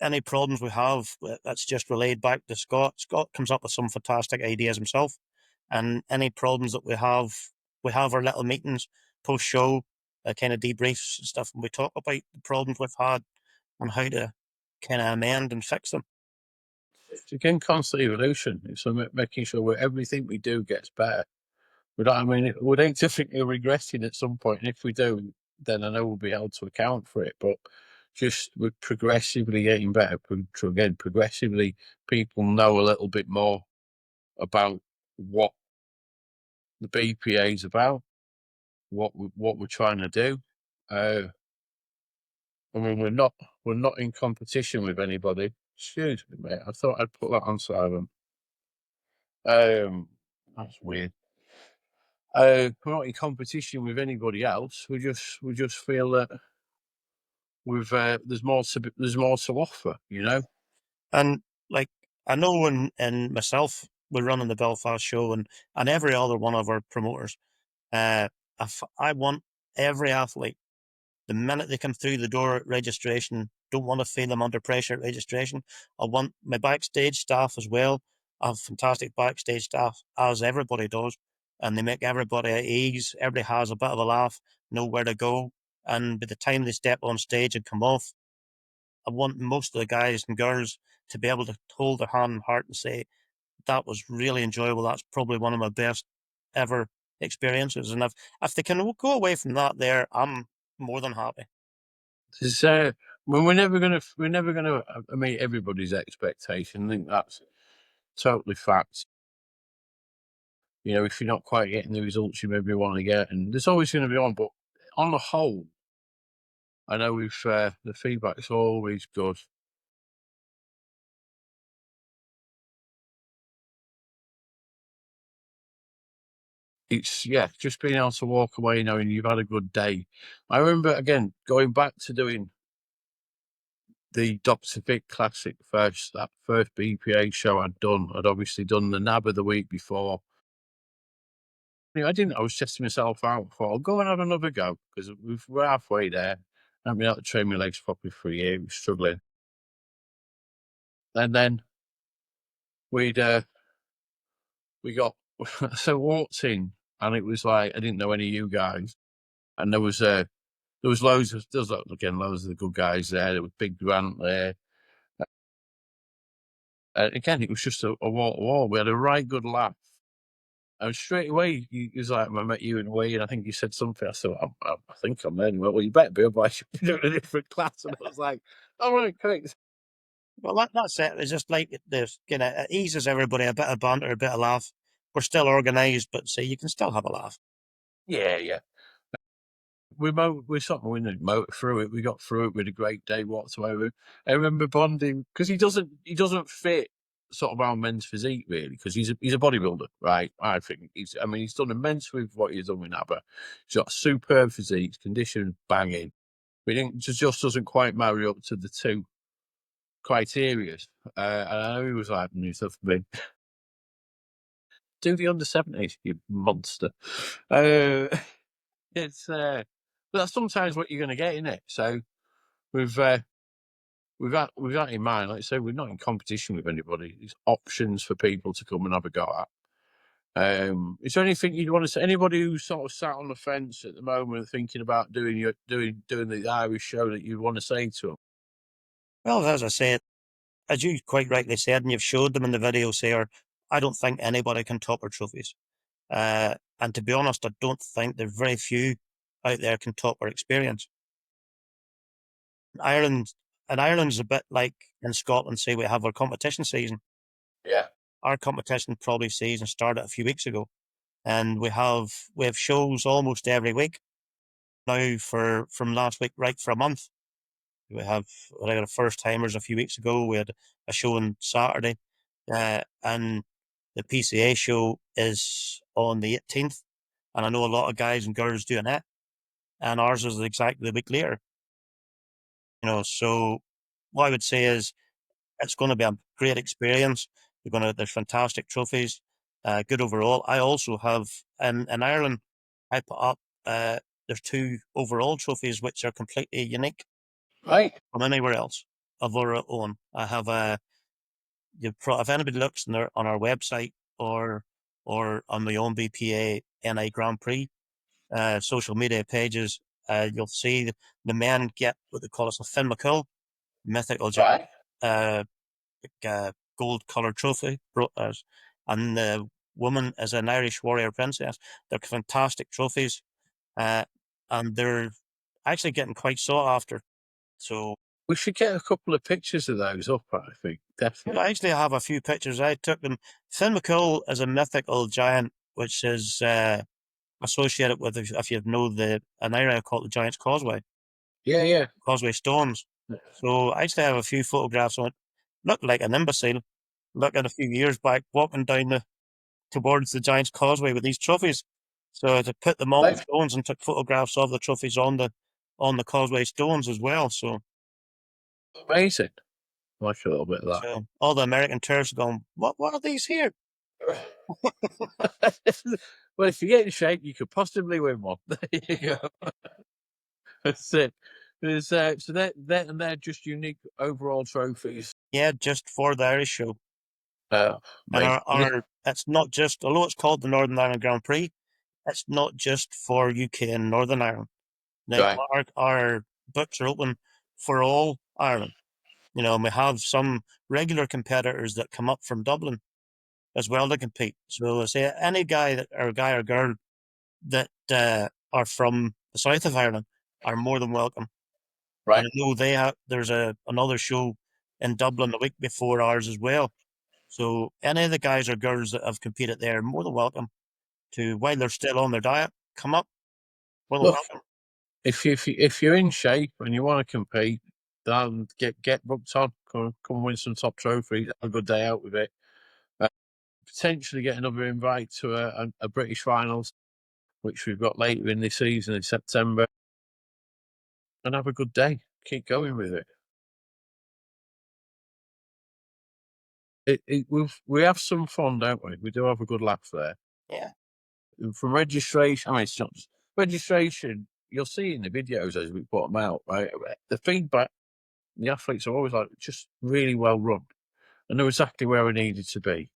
Any problems we have, that's just relayed back to Scott. Scott comes up with some fantastic ideas himself, and any problems that we have our little meetings post show, kind of debriefs and stuff, and we talk about the problems we've had and how to kind of amend and fix them. it's again constant evolution. It's making sure that everything we do gets better. I mean, we'd hate to think we're regressing at some point, and if we do, then I know we'll be held to account for it. But just we're progressively getting better. Again, progressively, people know a little bit more about what the BPA is about, what we're trying to do. Uh, I mean, we're not in competition with anybody. Excuse me, mate. I thought I'd put that on silent. That's weird. We're not in competition with anybody else. We just feel that there's more to offer. And like I know, in myself, we're running the Belfast show, and every other one of our promoters. Uh, I want every athlete, the minute they come through the door at registration, don't want to feel them under pressure at registration. I want my backstage staff as well. I have fantastic backstage staff, as everybody does, and they make everybody at ease. Everybody has a bit of a laugh, know where to go, and by the time they step on stage and come off, I want most of the guys and girls to be able to hold their hand and heart and say, that was really enjoyable. That's probably one of my best ever experiences. And if they can go away from that there, I'm more than happy. It's, well, we're never gonna meet everybody's expectation. I think that's totally fact. If you're not quite getting the results you maybe want to get, and there's always going to be one, but on the whole, I know the feedback's always good. It's yeah, just being able to walk away knowing you've had a good day. I remember again going back to doing the Dr. Vic Classic first, that first BPA show I'd done. I'd obviously done the NABA the week before. I didn't. I was testing myself out. I thought I'll go and have another go because we're halfway there. I've been able to train my legs properly for a year, struggling, and then we'd we got so walked in, and it was like I didn't know any of you guys, and there was loads of again loads of the good guys there. There was Big Grant there. Again, it was just a wall to wall. We had a right good laugh. And straight away, he was like, I met you in a way, and I think you said something. I said, I think I'm in. Well, you better be, otherwise you'll be doing a different class. And I was like, all right, great. Well, that's it. It's just like this, it eases everybody, a bit of banter, a bit of laugh. We're still organised, but see, you can still have a laugh. Yeah, yeah. We sort of motor through it. We got through it with a great day whatsoever. I remember bonding because he doesn't fit sort of our men's physique really because he's a bodybuilder, right? I think he's done immense with what he's done with ABBA. He's got a superb physique, condition banging. But it just doesn't quite marry up to the two criteria. And I know he was like new stuff for me. Do the under 70s, you monster. Uh, but that's sometimes what you're going to get in it. So we've with that in mind, like I say, we're not in competition with anybody. It's options for people to come and have a go at. Is there anything you'd want to say? Anybody who's sort of sat on the fence at the moment, thinking about doing the Irish show, that you want to say to them? Well, as I said, as you quite rightly said, and you've showed them in the videos here, I don't think anybody can top our trophies. And to be honest, I don't think there are very few out there can top our experience. Ireland and Ireland's a bit like in Scotland, say we have our competition season. Yeah. Our competition probably season started a few weeks ago, and we have shows almost every week now from last week right for a month. We had our first timers a few weeks ago. We had a show on Saturday, and the PCA show is on the 18th. And I know a lot of guys and girls doing it, and ours is exactly the week later. So what I would say is it's going to be a great experience. There's fantastic trophies, good overall. I also have in Ireland, I put up there's 2 overall trophies which are completely unique Right. from anywhere else of our own. I have if anybody looks on our website or on my own BPA NI Grand Prix social media pages, you'll see the men get what they call a Finn McCull mythical Right. uh, gold coloured trophy, and the woman is an Irish warrior princess. They're fantastic trophies, uh, and they're actually getting quite sought after. So We should get a couple of pictures of those up, I think. Definitely. I actually have a few pictures. I took them. Finn McCull is a mythical giant, which is associated with, if you know an area called the Giant's Causeway, Yeah, yeah. Causeway Stones. So I actually have a few photographs on it. Looked like an imbecile looking a few years back, walking down towards the Giant's Causeway with these trophies. So to put them on the Right. stones and took photographs of the trophies on the Causeway Stones as well. So Amazing. I like a little bit of so all the American tourists are going, what are these here? that. Well, if you get in shape, you could possibly win one. There you go. That's it. So they're just unique overall trophies. Yeah, just for the Irish show. And Amazing. it's not just, although it's called the Northern Ireland Grand Prix, it's not just for UK and Northern Ireland. Now, Right. our books are open for all Ireland. And we have some regular competitors that come up from Dublin as well to compete. So I say any guy or girl that are from the south of Ireland are more than welcome. And Right. I know there's another show in Dublin the week before ours as well. So any of the guys or girls that have competed there are more than welcome to, while they're still on their diet, come up. More than Look, welcome. if you're in shape and you want to compete, then get booked on. Come win some top trophies. Have a good day out with it. Uh, Potentially get another invite to a British finals, which we've got later in this season in September, and have a good day. Keep going with it. We have some fun, don't we? We do have a good laugh there. Yeah. And from registration, I mean, it's not just registration. You'll see in the videos as we put them out, right? The feedback, the athletes are always like, just really well run. I knew exactly where I needed to be,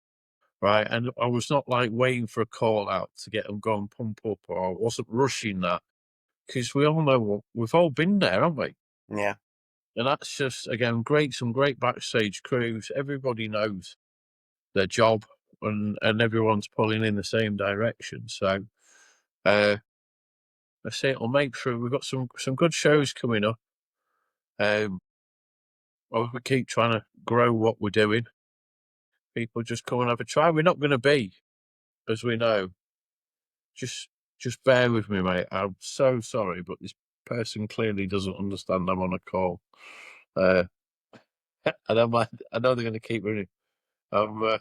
right? And I was not like waiting for a call out to get them going pump up, or I wasn't rushing that, because we all know we've all been there, haven't we? Yeah. And that's just, again, some great backstage crews. Everybody knows their job, and everyone's pulling in the same direction. So I say it'll make sure we've got some good shows coming up. We keep trying to grow what we're doing. People just come and have a try. We're not going to be, as we know. Just bear with me, mate. I'm so sorry, but this person clearly doesn't understand I'm on a call. Uh, I don't mind. I know they're going to keep running. I'm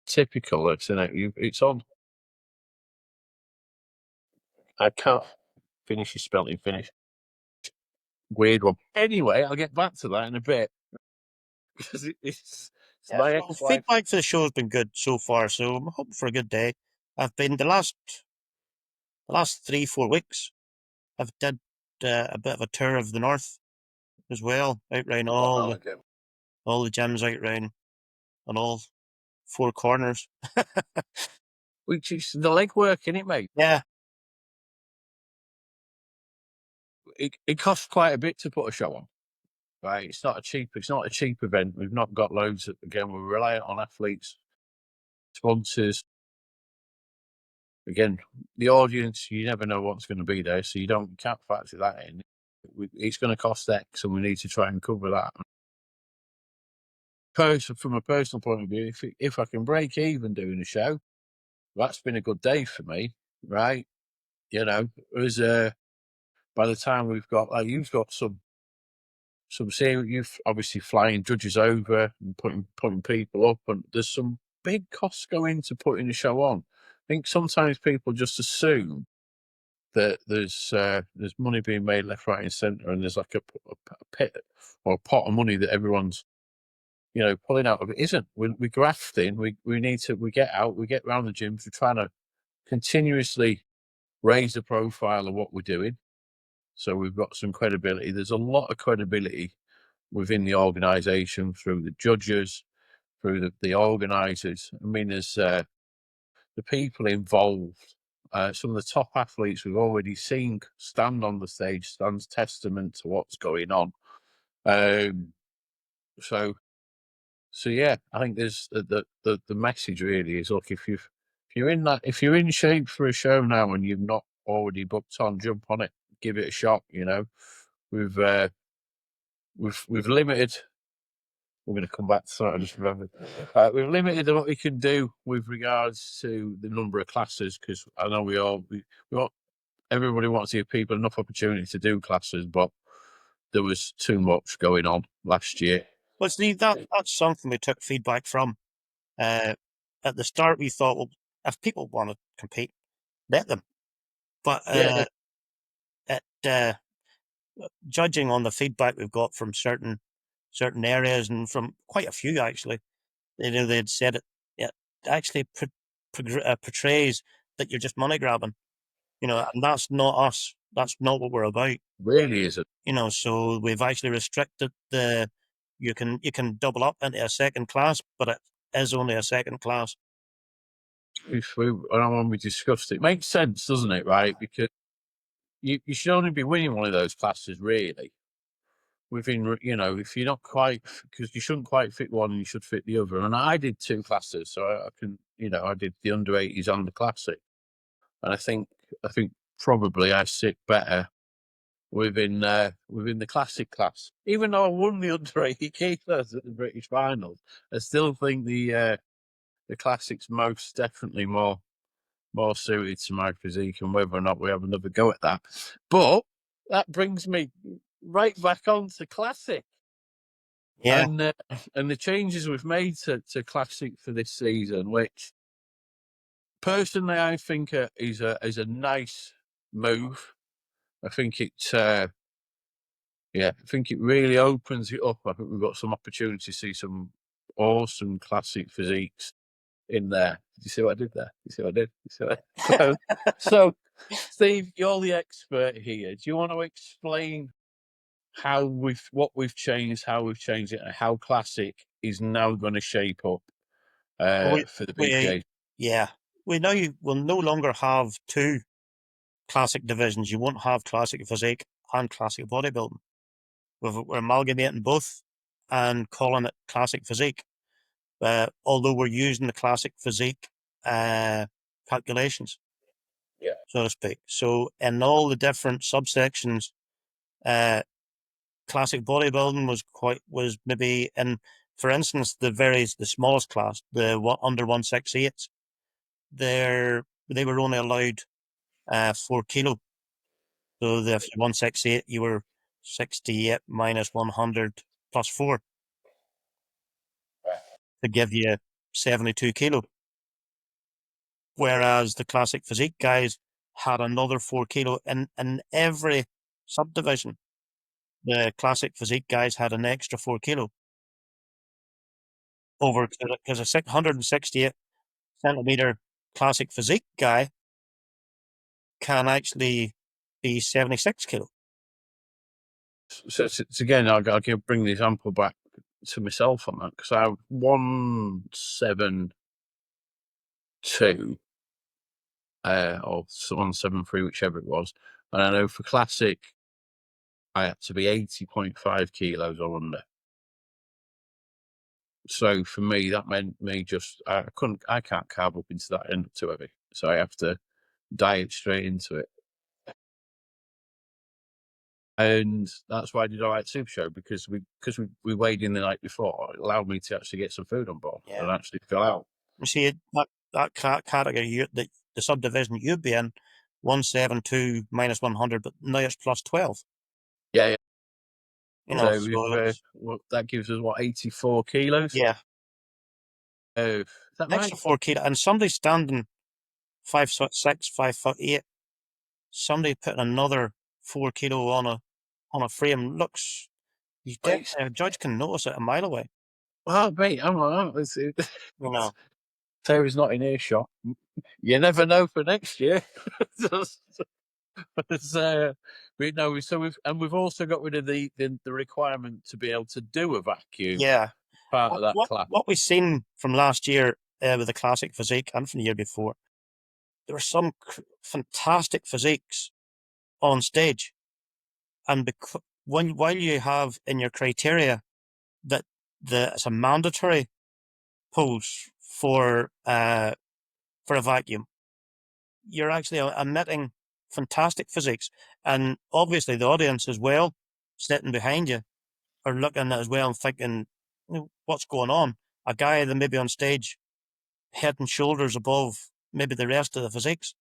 typical, isn't it? It's on. I can't finish your spelling. Finish. Weird one. Anyway, I'll get back to that in a bit because it's Yeah, my so ex-wife. feedback for the show has been good so far, so I'm hoping for a good day. I've been the last 3-4 weeks. I've did a bit of a tour of the north as well, out round all the gyms out round on all four corners. Which is the legwork, isn't it, mate? Yeah, It costs quite a bit to put a show on. Right, it's not a cheap event. We've not got loads. Again, we're reliant on athletes, sponsors. Again, the audience, you never know what's going to be there, so you can't factor that in. It's going to cost X, and we need to try and cover that. From a personal point of view, if I can break even doing a show, that's been a good day for me, right? You know, as by the time we've got, like, you've got some you've obviously flying judges over and putting people up, and there's some big costs go into putting a show on. I think sometimes people just assume that there's money being made left, right, and centre, and there's like a pit or a pot of money that everyone's pulling out of it. Isn't. We're grafting. We need to. We get out. We get around the gyms. We're trying to continuously raise the profile of what we're doing, so we've got some credibility. There's a lot of credibility within the organisation through the judges, through the organisers. I mean, there's the people involved. Some of the top athletes we've already seen stand on the stage stands testament to what's going on. So yeah, I think there's the message really is, look, if you're in shape for a show now and you've not already booked on, jump on it, give it a shot. We've limited. We're going to come back to that. I just remembered. We've limited what we can do with regards to the number of classes, because I know we want, everybody wants to give people enough opportunity to do classes, but there was too much going on last year. well, Steve, that's something we took feedback from. At the start, we thought, well, if people want to compete, let them. But Yeah, judging on the feedback we've got from certain areas and from quite a few actually, they'd said it actually portrays that you're just money grabbing, and that's not us. That's not what we're about. really isn't. So we've actually restricted you can double up into a second class, but it is only a second class. When we discussed it, makes sense, doesn't it? Right, because you should only be winning one of those classes really. Within, if you're not quite, because you shouldn't quite fit one and you should fit the other. And I did two classes, so I can, I did the under-80s and the classic, and I think probably I sit better within the classic class. Even though I won the under-80 kilos at the British finals, I still think the classic's most definitely more suited to my physique, and whether or not we have another go at that. But that brings me right back on to classic. Yeah, And the changes we've made to classic for this season, which personally I think is a nice move. I think I think it really opens it up. I think we've got some opportunity to see some awesome classic physiques in there. Did you see what I did there? You see what I did? You see what I did? So Steve, you're the expert here. Do you want to explain what we've changed, how we've changed it, and how Classic is now going to shape up We, for the we, BPA? yeah, we now will no longer have two classic divisions. You won't have classic physique and classic bodybuilding. We're amalgamating both and calling it classic physique. Although we're using the classic physique calculations, Yeah. so to speak. So in all the different subsections, classic bodybuilding was maybe in, for instance, the smallest class, the under 168, they were only allowed 4 kilo. So if you're 168, you were 68 minus 100 plus 4 to give you 72 kilo. Whereas the classic physique guys had another 4 kilo in every subdivision. The classic physique guys had an extra 4 kilo over, because a 168 centimeter classic physique guy can actually be 76 kilo. So it's again, I'll bring the example back to myself on that because I have 172 or 173, whichever it was, and I know for Classic I had to be 80.5 kilos or under. So for me, that meant me I can't carb up into that end too heavy. So I have to diet straight into it. And that's why I did all right Super Show because we weighed in the night before. It allowed me to actually get some food on board and actually fill out. You see, that category, the subdivision you'd be in, 172 minus 100, but now it's plus 12. Yeah, yeah. You know, So so that gives us what, 84 kilos? yeah, Is that right? extra 4 kilo. And somebody standing 5'6", 5'8", somebody putting another 4 kilo on a frame looks. A judge can notice it a mile away. Well, mate, I'm like, You know, Terry's not in earshot. You never know for next year. But no, so we've also got rid of the requirement to be able to do a vacuum yeah. part of that class. What we've seen from last year with the classic physique and from the year before, there were some fantastic physiques on stage, and while you have in your criteria that it's a mandatory pose for a vacuum, you're actually omitting fantastic physiques, and obviously the audience as well, sitting behind you, are looking at it as well and thinking, what's going on? A guy that maybe on stage head and shoulders above maybe the rest of the physiques,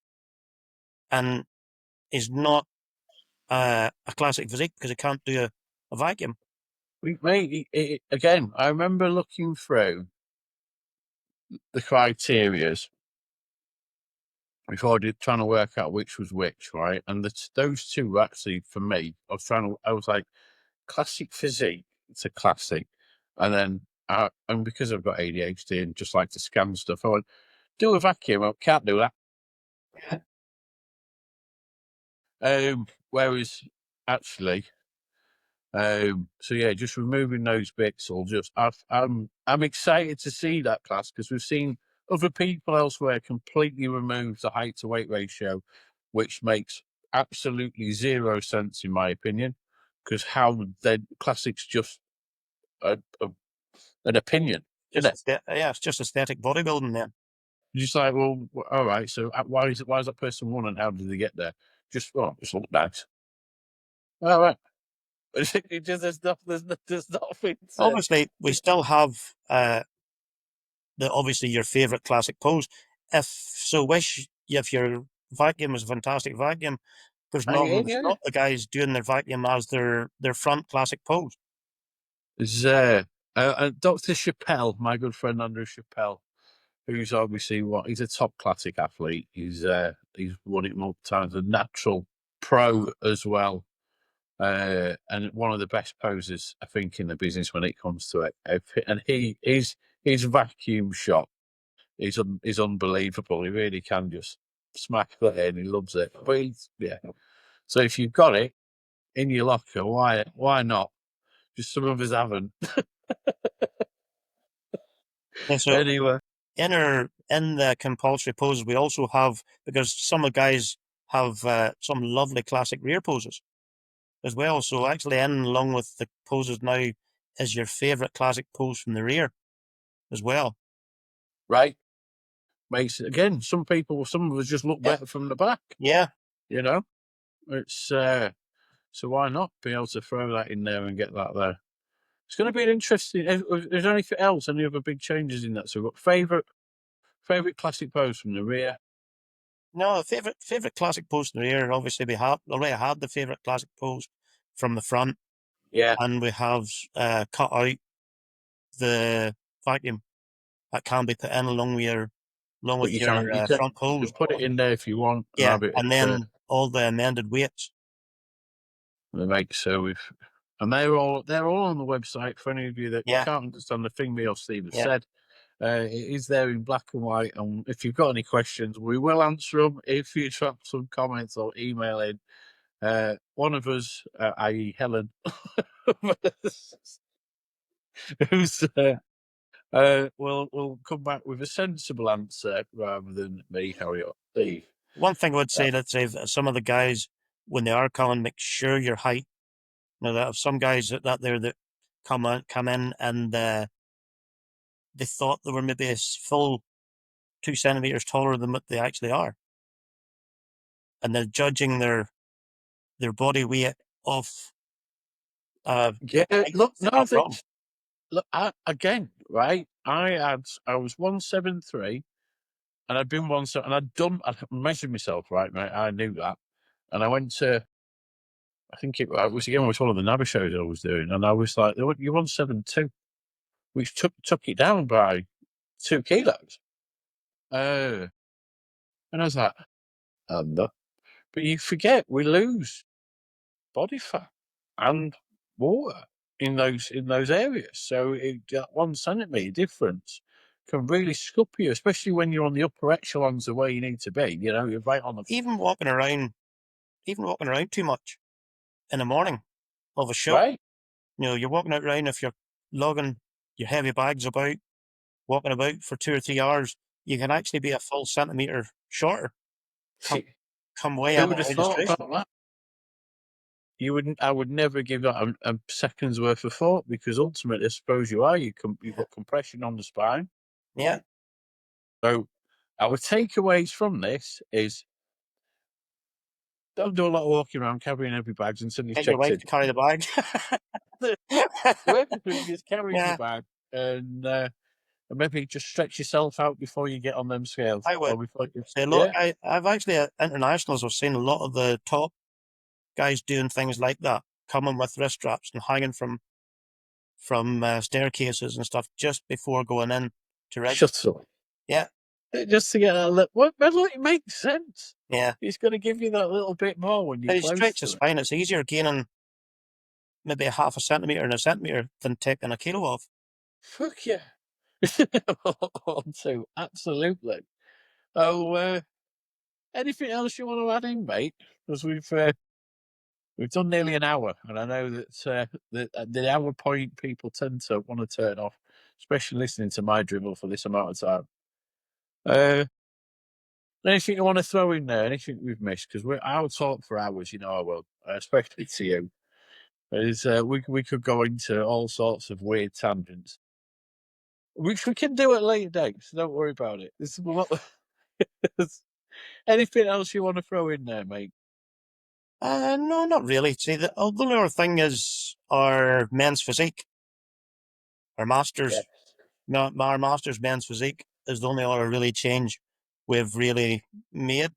and is not a classic physique because he can't do a vacuum. Mate, again, I remember looking through the criterias before trying to work out which was which, right? And those two were actually for me. I was like, classic physique. It's a classic, and then and because I've got ADHD and just like to scan stuff, I went do a vacuum. I can't do that. Whereas actually, so yeah, just removing those bits will just. I'm excited to see that class because we've seen other people elsewhere completely remove the height to weight ratio, which makes absolutely zero sense in my opinion. Because how then classics just an opinion, isn't it? Yeah, it's just aesthetic bodybuilding then. You're just like, well, all right. So why is that person won and how did they get there? Just look nice. All right. There's nothing to. Obviously, we still have obviously your favorite classic pose. If your vacuum is a fantastic vacuum, there's not the guys doing their vacuum as their front classic pose. There's Dr. Chappelle, my good friend Andrew Chappelle, who's obviously he's a top classic athlete. He's won it multiple times, a natural pro as well. And one of the best posers, I think, in the business when it comes to it. And his vacuum shot is unbelievable. He really can just smack there, and he loves it. But yeah. So if you've got it in your locker, why not? Just some of us haven't. Yeah, so Anyway, in the compulsory poses, we also have, because some of the guys have some lovely classic rear poses as well. So actually, in along with the poses now is your favourite classic pose from the rear as well. right? Makes it again. Some of us just look Yeah. better from the back. Yeah. You know, it's so why not be able to throw that in there and get that there? It's going to be an interesting. Is there anything else? Any other big changes in that? So, we've got favorite classic pose from the rear. No, favourite classic pose in the rear. Obviously, we have already had the favourite classic pose from the front, Yeah, and we have cut out the vacuum that can be put in along but with your you can front pose. put it in there if you want and Yeah, have it. and then all the amended weights. They make so we've and they're all on the website for any of you that Yeah, can't understand the thing me or Steve has yeah. said. It is there in black and white, and if you've got any questions, we will answer them. If you drop some comments or email in, one of us, i.e. Helen, who's will come back with a sensible answer rather than me, Harry or Steve. One thing I would Uh, say that say some of the guys when they are coming, make sure your height. You know, that some guys that there that come in and they thought they were maybe a full 2 centimeters taller than what they actually are, and they're judging their body weight off yeah, height. look, They're no, not wrong. look, again, right? I was 173, and I'd been and I measured myself, right, mate. I knew that, and I went to, I think it was again, it was one of the NABA shows I was doing, and I was like, "You're 172," which took it down by 2 kilos. And I was like, no. But you forget we lose body fat and water in those areas. So that 1 centimetre difference can really scup you, especially when you're on the upper echelons of where you need to be. You know, you're right on the Even walking around too much in the morning of a show. right. You know, you're walking out around if you're lugging your heavy bags about, walking about for 2 or 3 hours, you can actually be a full centimetre shorter come come way Who into would have thought registration. about that? You wouldn't. I would never give that a second's worth of thought because ultimately, I suppose you are. You've got compression on the spine. Yeah. So, our takeaways from this is don't do a lot of walking around carrying heavy bags until you've Get your checked wife in. to carry the bag. Do everything, just carry your Yeah, bag and maybe just stretch yourself out before you get on them scales I would or before you. say, look, Yeah, I've actually internationals. I've seen a lot of the top guys doing things like that, coming with wrist straps and hanging from staircases and stuff just before going in to register. shut up. Yeah, Just to get that little. Well, look, it makes sense. yeah. It's going to give you that little bit more when you're If you close stretch the to it. spine, it's easier gaining maybe a half a centimetre and a centimetre than taking a kilo off. Fuck yeah. On to absolutely. Oh, anything else you want to add in, mate? Because we've done nearly an hour, and I know that the hour point people tend to want to turn off, especially listening to my dribble for this amount of time. Uh, anything you want to throw in there? Anything we've missed? Because I'll talk for hours. You know I will, especially to you. Is we could go into all sorts of weird tangents, which we can do at later dates. So don't worry about it. This is what. Anything else you want to throw in there, mate? No, not really. See, the only other thing is our men's physique, our Yes. masters, our masters men's physique is the only other really change we've really made.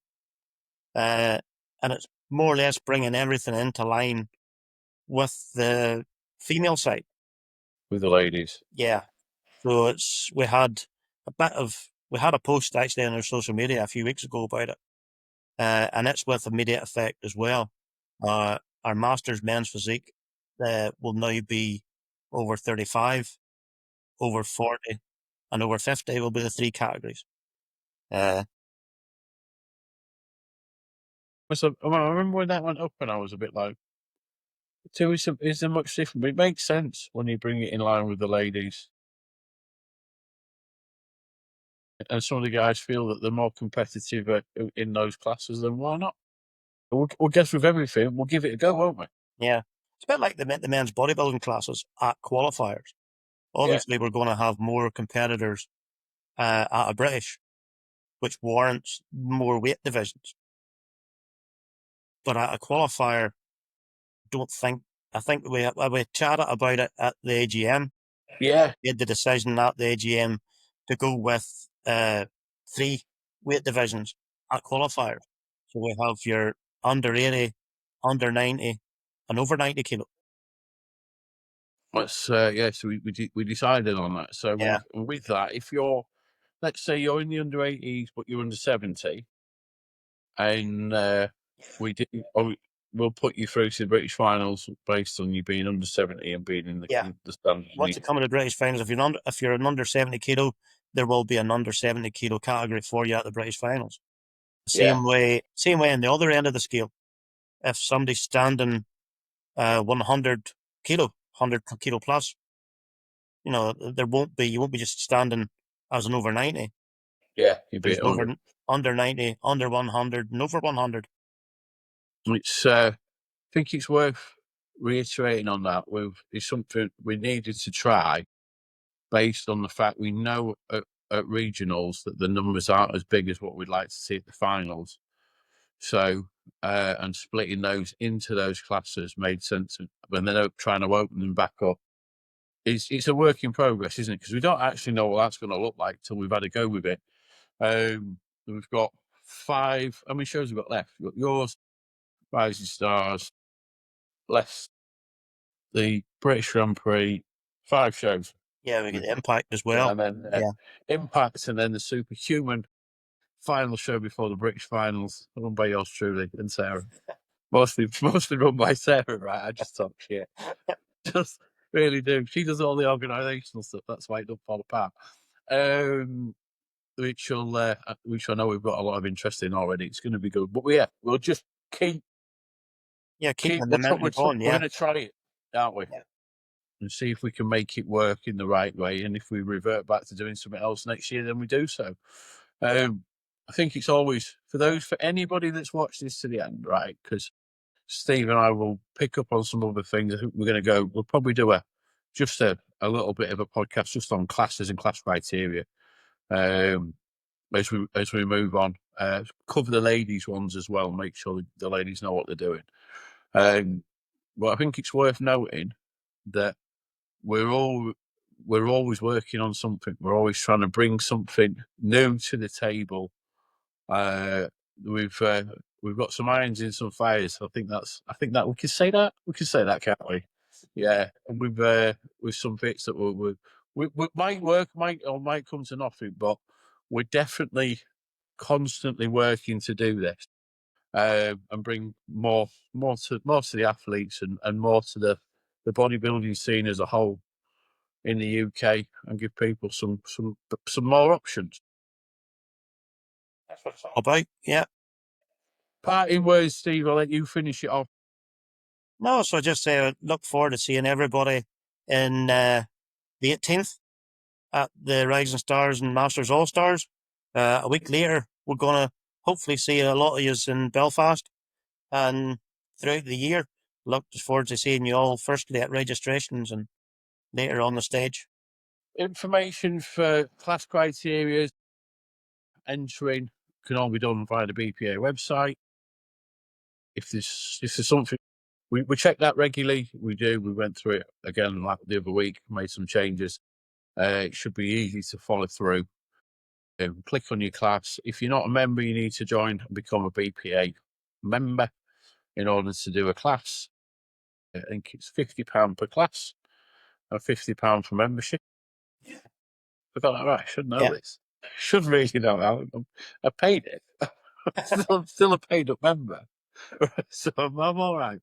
And it's more or less bringing everything into line with the female side. With the ladies. Yeah. So we had a post actually on our social media a few weeks ago about it. And it's with immediate effect as well. Our Masters men's physique will now be over 35, over 40, and over 50 will be the three categories. Uh, I remember when that went up, and I was a bit like, is there much different? But it makes sense when you bring it in line with the ladies. And some of the guys feel that they're more competitive in those classes, then why not? We'll guess with everything, we'll give it a go, won't we? Yeah. It's a bit like the men's bodybuilding classes at qualifiers. Yeah. Obviously, we're going to have more competitors at a British, which warrants more weight divisions. But at a qualifier, I think we chatted about it at the AGM. Yeah. We had the decision at the AGM to go with 3 weight divisions at qualifiers. So we have your under 80, under 90, and over 90 kilo. So we decided on that. So Yeah. with that, if let's say you're in the under 80s, but you're under 70, and we did, oh, we'll put you through to the British finals based on you being under 70 and being in Yeah. the standards. Once you come to the British finals, if you're an under 70 kilo, there will be an under 70 kilo category for you at the British finals. Yeah. Same way in the other end of the scale. If somebody's standing 100 kilo, 100 kilo plus, you won't be just standing as an over 90. Yeah, you'd be There's at an 100. under 90, under 100, and over 100. I think it's worth reiterating on that. It's something we needed to try based on the fact we know at regionals that the numbers aren't as big as what we'd like to see at the finals. So, and splitting those into those classes made sense. When they're trying to open them back up, it's a work in progress, isn't it? Because we don't actually know what that's going to look like till we've had a go with it. We've got 5. How many shows we've got left? We've got yours, Rising Stars, less the British Grand Prix, 5 shows. Yeah, we get the Impact as well. And then Yeah. Impact, and then the Superhuman final show before the British finals, run by yours truly and Sarah. Mostly run by Sarah, right? I just talk shit. Just really do. She does all the organisational stuff. That's why it don't fall apart. Which I know we've got a lot of interest in already. It's going to be good. But we'll just keep Keeping the we're momentum going. we're Yeah. going to try it, aren't we? Yeah. And see if we can make it work in the right way. And if we revert back to doing something else next year, then we do so. I think it's always for anybody that's watched this to the end, right? Because Steve and I will pick up on some other things. I think we'll probably do a little bit of a podcast just on classes and class criteria. As we move on, cover the ladies ones as well, make sure the ladies know what they're doing. But I think it's worth noting that we're always working on something. We're always trying to bring something new to the table. We've got some irons in some fires. I think that we can say that. We can say that, can't we? Yeah, and with some bits that we might work, might come to nothing, but we're definitely constantly working to do this and bring more to the athletes and more to the bodybuilding scene as a whole in the UK and give people some more options. That's what it's all about. Yeah. Parting words, Steve. I'll let you finish it off. No, so I just say I look forward to seeing everybody in the 18th at the Rising Stars and Masters All Stars. A week later, we're going to hopefully see a lot of you in Belfast, and throughout the year, look forward to seeing you all firstly at registrations and later on the stage. Information for class criteria entering can all be done via the BPA website. If there's something, we check that regularly. We do. We went through it again like the other week, made some changes. It should be easy to follow through. Click on your class. If you're not a member, you need to join and become a BPA member in order to do a class. I think it's £50 per class and £50 for membership. I got that right. I should know this. Should really know that. I paid it. still a paid up member. So I'm all right.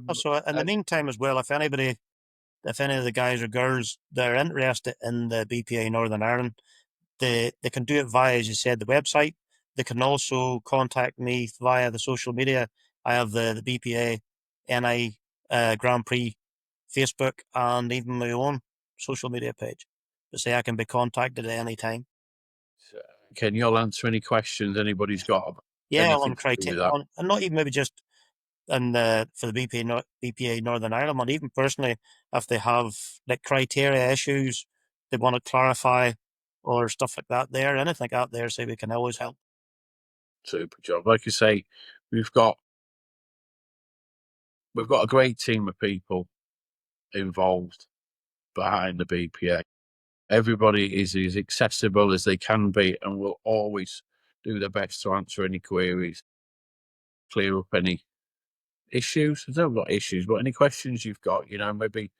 Also, in the meantime as well, if any of the guys or girls that are interested in the BPA Northern Ireland, they can do it via, as you said, the website. They can also contact me via the social media. I have the BPA NI Grand Prix Facebook and even my own social media page to say I can be contacted at any time. So, can you answer any questions anybody's got about Yeah, anything on to do with that? and not even maybe just for the BPA Northern Ireland, and even personally, if they have like criteria issues they want to clarify or stuff like that, there, anything out there, say we can always help. Super job. Like you say, we've got a great team of people involved behind the BPA. Everybody is as accessible as they can be and will always do their best to answer any queries, clear up any issues. I don't know what issues, but any questions you've got, maybe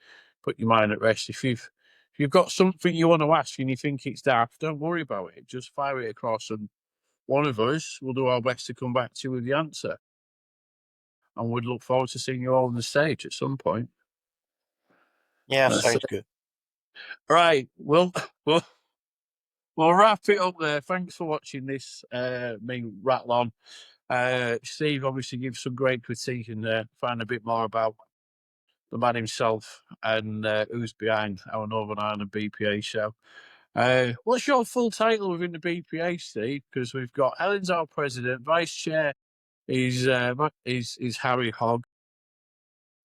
put your mind at rest. If you've got something you want to ask and you think it's daft, don't worry about it. Just fire it across and one of us will do our best to come back to you with the answer. And we'd look forward to seeing you all on the stage at some point. Yeah, That's sounds it. good. Right. We'll we'll wrap it up there. Thanks for watching this me rattle on. Steve obviously gives some great critique and find a bit more about the man himself and who's behind our Northern Ireland BPA show. What's your full title within the BPA, Steve? Because we've got Helen's our president, vice chair is Harry Hogg.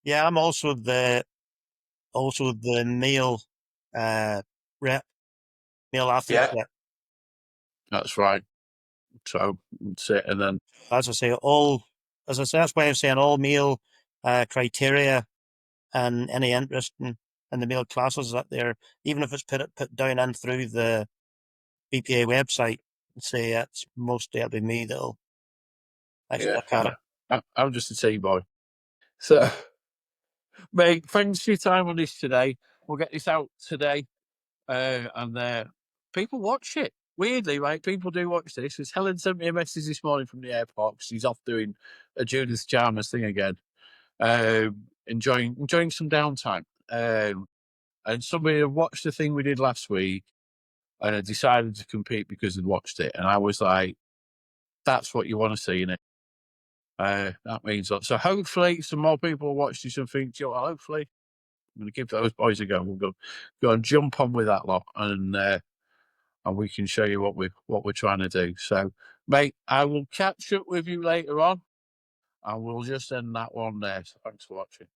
Yeah, I'm also the male rep, male athlete Yeah, rep. that's right. So that's it. And then As I say, that's why I'm saying all male criteria and any interest in the male classes that there, even if it's put down in through the BPA website, say it's mostly it'll be me that'll actually yeah, look at it. I'm just a tea boy. So, mate, thanks for your time on this today. We'll get this out today, and people watch it. Weirdly, right? People do watch this. As Helen sent me a message this morning from the airport because she's off doing a Judith Chalmers thing again, enjoying some downtime. And somebody had watched the thing we did last week and had decided to compete because they'd watched it, and I was like, "That's what you want to see in it." That means a lot. So hopefully some more people will watch this and think, "Joe, hopefully I'm going to give those boys a go. We'll go and jump on with that lot, and we can show you what we're trying to do." So, mate, I will catch up with you later on, and we'll just end that one there. So thanks for watching.